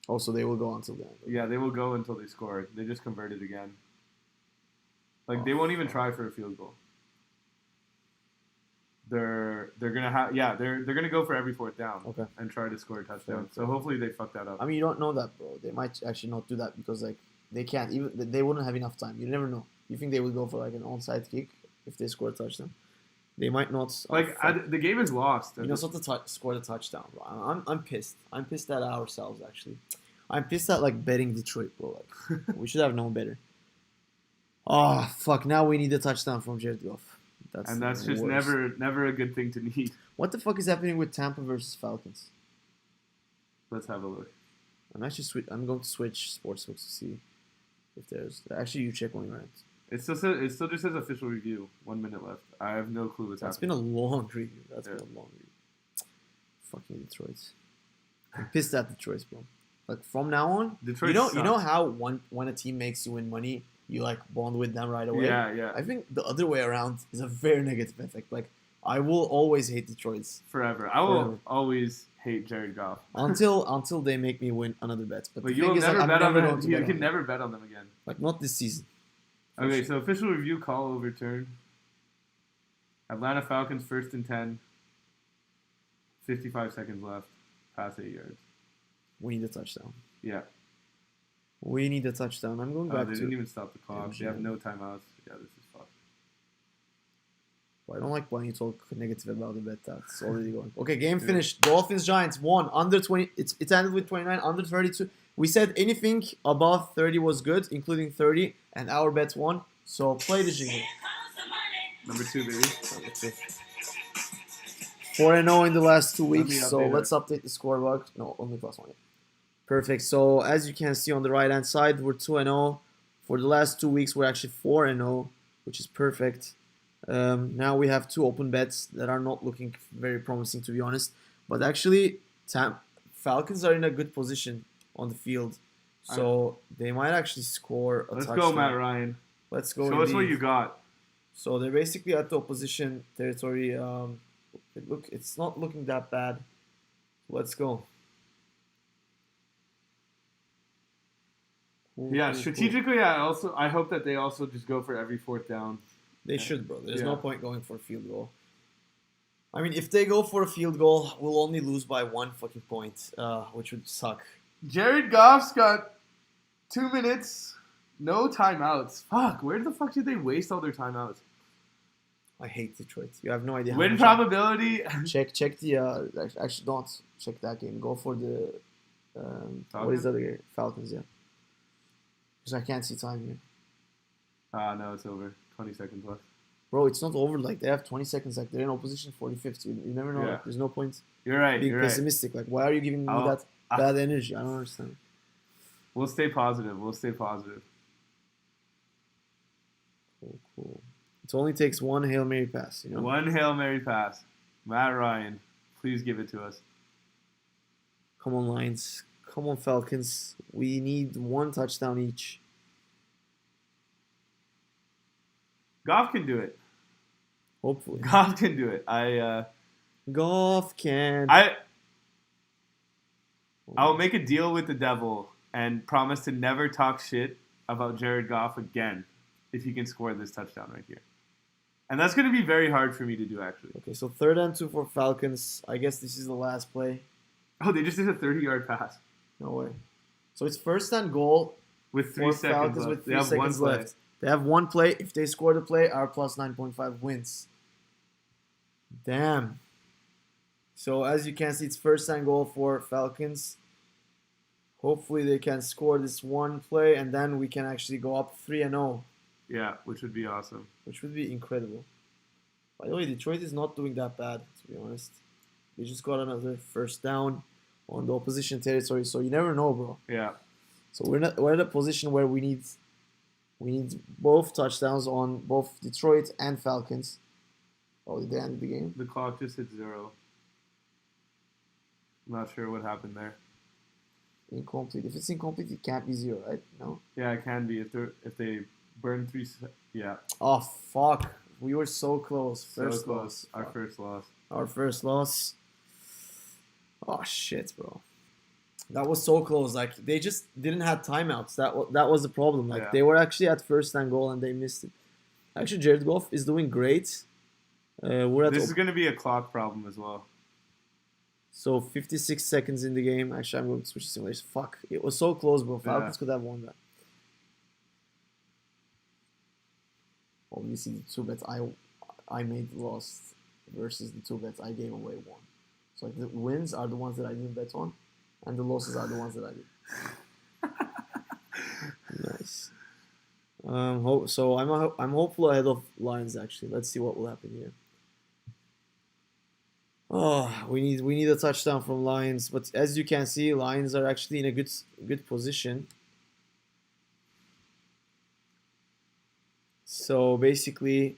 Oh, so they will go until then. Yeah, they will go until they score. They just converted again. Like, they won't even try for a field goal. They're gonna go for every 4th down. Okay. And try to score a touchdown. So hopefully they fuck that up. I mean, you don't know that, bro. They might actually not do that because like they can't. Even they wouldn't have enough time. You never know. You think they would go for like an onside kick if they score a touchdown? They might not. The game is lost. You know, not to score the touchdown, bro. I'm pissed. I'm pissed at ourselves actually. I'm pissed at like betting Detroit, bro. Like we should have known better. Oh fuck! Now we need a touchdown from Jared Goff. That's just never a good thing to need. What the fuck is happening with Tampa versus Falcons? Let's have a look. I'm going to switch sportsbooks to see if there's. Actually, you check when you're right. It still just says official review. 1 minute left. I have no clue what's happening. That's been a long review. Fucking Detroit. I'm pissed at Detroit, bro. Like, from now on, Detroit you know how when a team makes you win money, you like bond with them right away. Yeah. I think the other way around is a very negative effect. Like, I will always hate Detroit forever. I will always hate Jared Goff until they make me win another bet. But you'll never bet on them. You can never bet on them again. Like, not this season. Okay, so official review call overturned. Atlanta Falcons 1st and 10. 55 seconds left. Pass 8 yards. We need a touchdown. Yeah. We need a touchdown. I'm going back to... They didn't even stop the clock. They have no timeouts. Yeah, this is fucked. Well, I don't like when you talk negative about the bet. That's already going. Okay, game finished. Dolphins, Giants, won. Under 20... It ended with 29. Under 32. We said anything above 30 was good, including 30. And our bets won. So, play the jingle. Number 2, baby. Number 2. 4-0 in the last 2 weeks. So, let's update the scoreboard. No, only +1. Perfect. So as you can see on the right hand side, we're 2-0. For the last 2 weeks, we're actually 4-0, which is perfect. Now we have 2 open bets that are not looking very promising, to be honest. But actually, Falcons are in a good position on the field, so they might actually score a touchdown. Let's go, Matt Ryan. Let's go. Show us what you got. So they're basically at the opposition territory. It's not looking that bad. Let's go. Yeah, strategically, I hope that they also just go for every 4th down. They should, bro. There's no point going for a field goal. I mean, if they go for a field goal, we'll only lose by 1 fucking point, which would suck. Jared Goff's got 2 minutes, no timeouts. Fuck, where the fuck did they waste all their timeouts? I hate Detroit. You have no idea. Win probability. Check the. Actually, don't check that game. Go for the. What is the other game? Falcons, yeah. Because I can't see time here. No, it's over. 20 seconds left. Bro, it's not over. Like, they have 20 seconds. Like, they're in opposition 45th. You never know. Yeah. Like, there's no point You're right. being pessimistic. Like, why are you giving me that bad energy? I don't understand. We'll stay positive. Cool. It only takes one Hail Mary pass, you know? One Hail Mary pass. Matt Ryan, please give it to us. Come on, Lions. Come on, Falcons. We need one touchdown each. Goff can do it. Hopefully. Goff can do it. Goff can. I'll make a deal with the devil and promise to never talk shit about Jared Goff again if he can score this touchdown right here. And that's going to be very hard for me to do, actually. Okay, so 3rd and 2 for Falcons. I guess this is the last play. Oh, they just did a 30-yard pass. No way. So it's 1st and goal with 3 seconds Falcons left. with 3 seconds left. They have one play. If they score the play, our plus 9.5 wins. Damn. So as you can see, it's 1st and goal for Falcons. Hopefully they can score this one play, and then we can actually go up 3-0. Yeah, which would be awesome. Which would be incredible. By the way, Detroit is not doing that bad, to be honest. They just got another 1st down on the opposition territory, so you never know, bro. Yeah. So we're in a position where we need both touchdowns on both Detroit and Falcons. Oh, did they end the game? The clock just hit 0. I'm not sure what happened there. Incomplete. If it's incomplete, it can't be 0, right? No. Yeah, it can be if they burn 3. Yeah. Oh fuck! We were so close. First so close. loss. Our Fuck. first loss. Our first loss. Oh shit, bro. That was so close. Like they just didn't have timeouts. That was the problem. Like Yeah. they were actually at 1st and goal and they missed it. Actually, Jared Goff is doing great. This is going to be a clock problem as well. So 56 seconds in the game. Actually, I'm going to switch to simulation. Fuck. It was so close, bro. Falcons could have won that. Obviously, the 2 bets I made lost versus the 2 bets I gave away won. So like the wins are the ones that I didn't bet on, and the losses are the ones that I did. Nice. So I'm hopeful ahead of Lions actually. Let's see what will happen here. Oh, we need a touchdown from Lions, but as you can see, Lions are actually in a good position. So basically,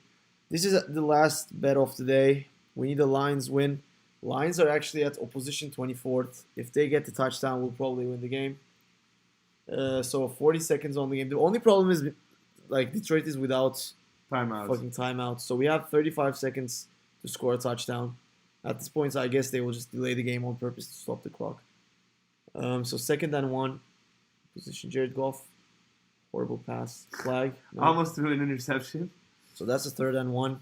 this is the last bet of the day. We need a Lions win. Lions are actually at opposition 24th. If they get the touchdown, we'll probably win the game. So 40 seconds on the game. The only problem is, like, Detroit is without fucking timeouts. So we have 35 seconds to score a touchdown. At this point, I guess they will just delay the game on purpose to stop the clock. So 2nd and 1. Position Jared Goff. Horrible pass. Flag. No. Almost threw an interception. So that's a 3rd and 1.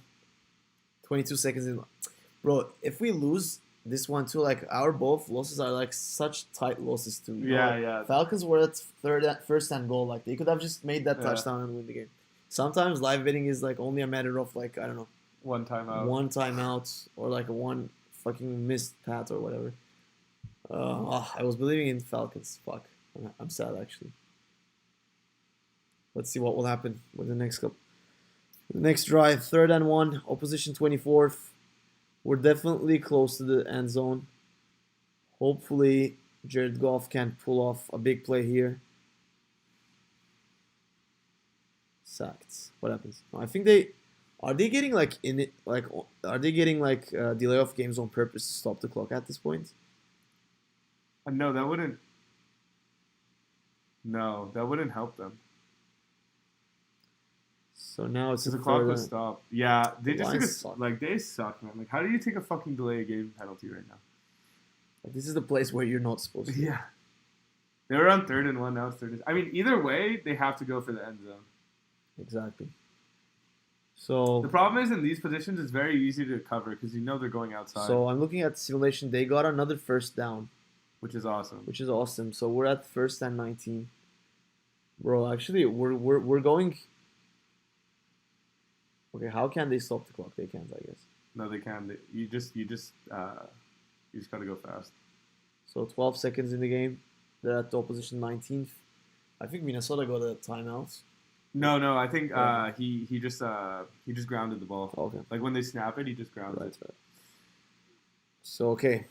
22 seconds in. Bro, if we lose this one too, like our both losses are like such tight losses too. Yeah. Falcons were at 1st and goal. Like they could have just made that touchdown and win the game. Sometimes live betting is like only a matter of like, I don't know, one timeout or like a one fucking missed pass or whatever. I was believing in Falcons. Fuck, I'm sad actually. Let's see what will happen with the next couple. The next drive, 3rd and 1, opposition 24th. We're definitely close to the end zone. Hopefully, Jared Goff can pull off a big play here. Sacked. What happens? I think are they getting like delay of games on purpose to stop the clock at this point? No, that wouldn't. No, that wouldn't help them. So now it's the clock was stopped. Yeah, they just took they suck, man. Like, how do you take a fucking delay game penalty right now? Like, this is the place where you're not supposed to. Yeah. They were on 3rd and 1, now it's 3rd and... I mean, either way, they have to go for the end zone. Exactly. So the problem is in these positions, it's very easy to cover because you know they're going outside. So I'm looking at the simulation. They got another 1st down, which is awesome. So we're at 1st and 19. Bro, actually, we're going. Okay, how can they stop the clock? They can't, I guess. No, they can. You just gotta go fast. So 12 seconds in the game. They're at the opposition 19th. I think Minnesota got a timeout. No. I think he just grounded the ball. Okay. Like when they snap it, he just grounds it. Right. So okay,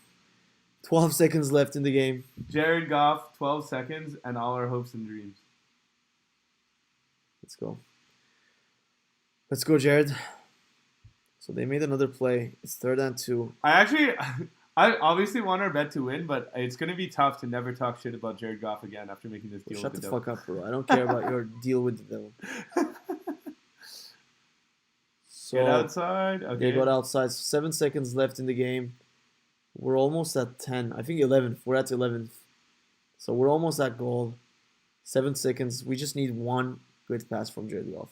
12 seconds left in the game. Jared Goff, 12 seconds, and all our hopes and dreams. Let's go. Let's go, Jared. So they made another play. It's 3rd and 2. I obviously want our bet to win, but it's going to be tough to never talk shit about Jared Goff again after making this deal Shut with the the fuck up, bro. I don't care about your deal with the devil. So Get outside. Okay. they got outside. 7 seconds left in the game. We're almost at 10. I think 11th. We're at 11th. So we're almost at goal. 7 seconds. We just need one good pass from Jared Goff.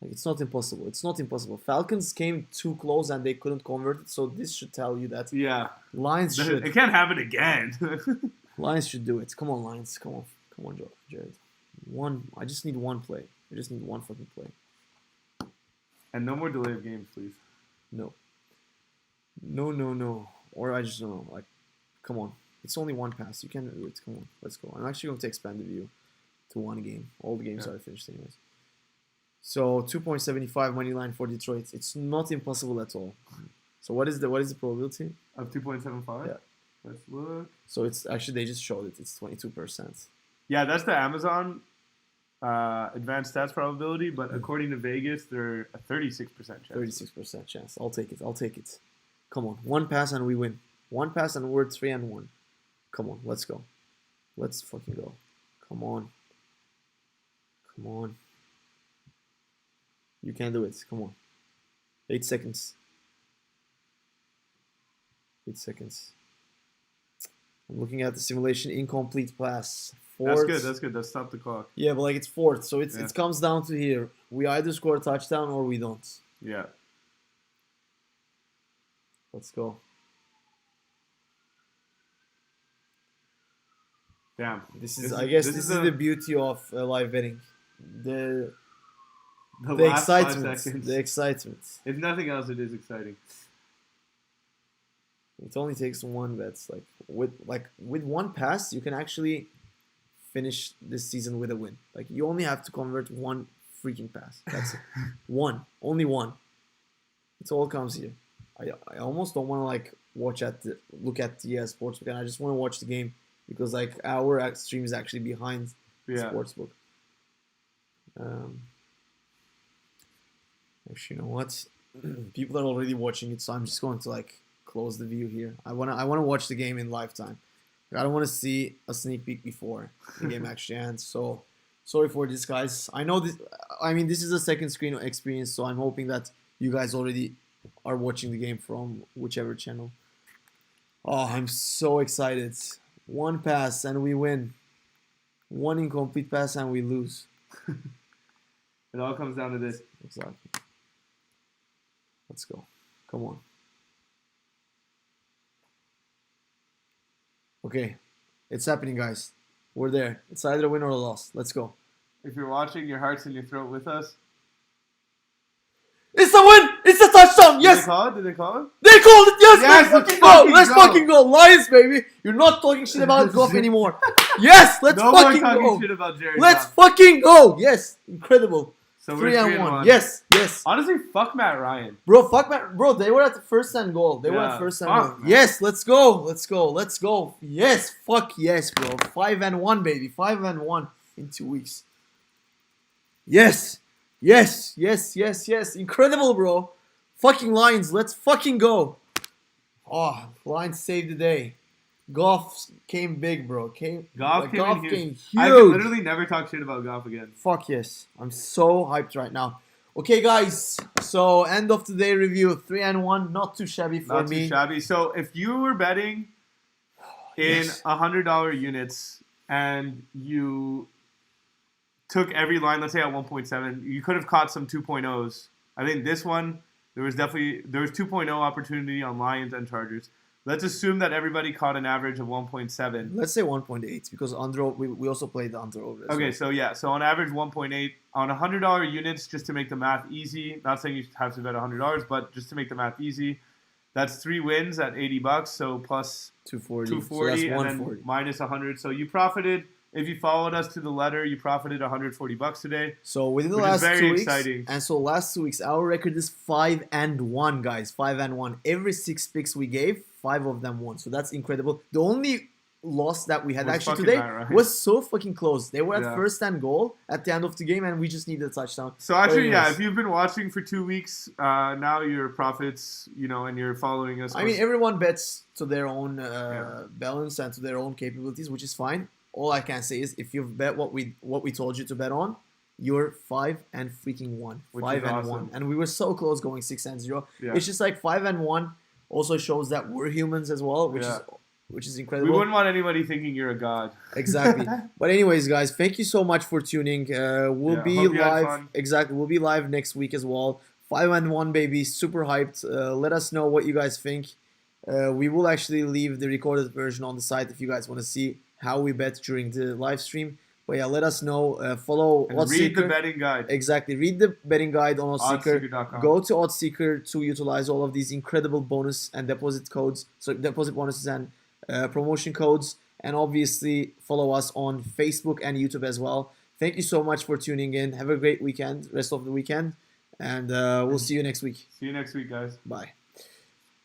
Like, it's not impossible. It's not impossible. Falcons came too close and they couldn't convert it. So this should tell you that Lions should. It can't happen again. Lions should do it. Come on, Lions. Come on, Jared. One. I just need one play. I just need one fucking play. And no more delay of games, please. No. No. Or I just don't know. Like, come on. It's only one pass. You can do it. Come on. Let's go. I'm actually going to expand the view to one game. All the games are finished anyways. So 2.75 money line for Detroit. It's not impossible at all. So what is the probability? Of 2.75? Yeah. Let's look. So it's actually, they just showed it. It's 22%. Yeah, that's the Amazon advanced stats probability, but according to Vegas, they're a 36% chance. 36% chance. I'll take it. Come on. One pass and we win. One pass and we're 3 and 1. Come on. Let's go. Let's fucking go. Come on. You can do it. Come on. 8 seconds. 8 seconds. I'm looking at the simulation. Incomplete pass. 4th. That's good. Let's stop the clock. Yeah, but like it's 4th. So it comes down to here. We either score a touchdown or we don't. Yeah. Let's go. Damn. This is the beauty of live betting. The excitement. The excitement. If nothing else, it is exciting. It only takes one bet. With one pass, you can actually finish this season with a win. Like, you only have to convert one freaking pass. That's it. Only one. It all comes here. I almost don't want to look at the sportsbook, and I just want to watch the game because our stream is actually behind the sportsbook. Actually, you know what? People are already watching it, so I'm just going to close the view here. I wanna watch the game in lifetime. I don't want to see a sneak peek before the game actually ends. So sorry for this, guys. I know this. I mean, this is a second screen experience, so I'm hoping that you guys already are watching the game from whichever channel. Oh, I'm so excited. One pass and we win. One incomplete pass and we lose. It all comes down to this. Exactly. Let's go. Come on. Okay. It's happening, guys. We're there. It's either a win or a loss. Let's go. If you're watching, your heart's in your throat with us. It's a win! It's a touchdown! Yes! Did they call it? They called it! Yes! Yes, let's go! Let's fucking go! Lions, baby! You're not talking shit about Goff anymore. Yes! Let's fucking go! No more talking shit about Jared Let's Goff. fucking go! Yes! Incredible. So 3 and 1. Yes! Honestly, fuck Matt Ryan. Bro, they were at the first and goal. They were at first and goal. Man. Yes, let's go. Yes, fuck yes, bro. 5 and 1, baby. 5 and 1 in 2 weeks. Yes. Incredible, bro. Fucking Lions, let's fucking go. Oh, Lions saved the day. Goff came big, bro. Goff came huge. I can literally never talk shit about Goff again. Fuck yes. I'm so hyped right now. Okay, guys. So, end of today review. 3 and 1. Not too shabby for me. Not too shabby. So, if you were betting in $100 units and you took every line, let's say at 1.7, you could have caught some 2.0s. I think this one, there was 2.0 opportunity on Lions and Chargers. Let's assume that everybody caught an average of 1.7. Let's say 1.8 because we also played the under over. Okay, so on average 1.8 on $100 units, just to make the math easy. Not saying you have to bet $100, but just to make the math easy, that's 3 wins at $80. So plus 240, so that's and then minus 100. So you profited. If you followed us to the letter, you profited $140 today. So within the last 2 weeks, exciting. And so last 2 weeks, our record is 5 and 1, guys. 5 and 1. Every 6 picks we gave, 5 of them won. So that's incredible. The only loss that we had Was actually fucking today bad, right? was so fucking close. They were at Yeah. first and goal at the end of the game, and we just needed a touchdown. So actually, yeah, anyways. if you've been watching for 2 weeks, now you're profits, and you're following us. I mean, everyone bets to their own Yeah. balance and to their own capabilities, which is fine. All I can say is, if you've bet what we told you to bet on, you're 5-1, Which 5-1, is awesome. and we were so close going 6-0. Yeah. It's just like 5-1 also shows that we're humans as well, which is we incredible. wouldn't want anybody thinking you're a god. Exactly. But anyways, guys, thank you so much for tuning. We'll be hope you had live. fun. Exactly, we'll be live next week as well. 5-1, baby, super hyped. Let us know what you guys think. We will actually leave the recorded version on the site if you guys want to see how we bet during the live stream. But yeah, let us know. Follow And read the OddsSeeker. betting guide. Exactly. Read the betting guide on OddsSeeker. OddsSeeker.com. Go to OddsSeeker to utilize all of these incredible bonus and deposit codes. So deposit bonuses and promotion codes. And obviously follow us on Facebook and YouTube as well. Thank you so much for tuning in. Have a great weekend, rest of the weekend. And we'll see you next week. See you next week, guys. Bye.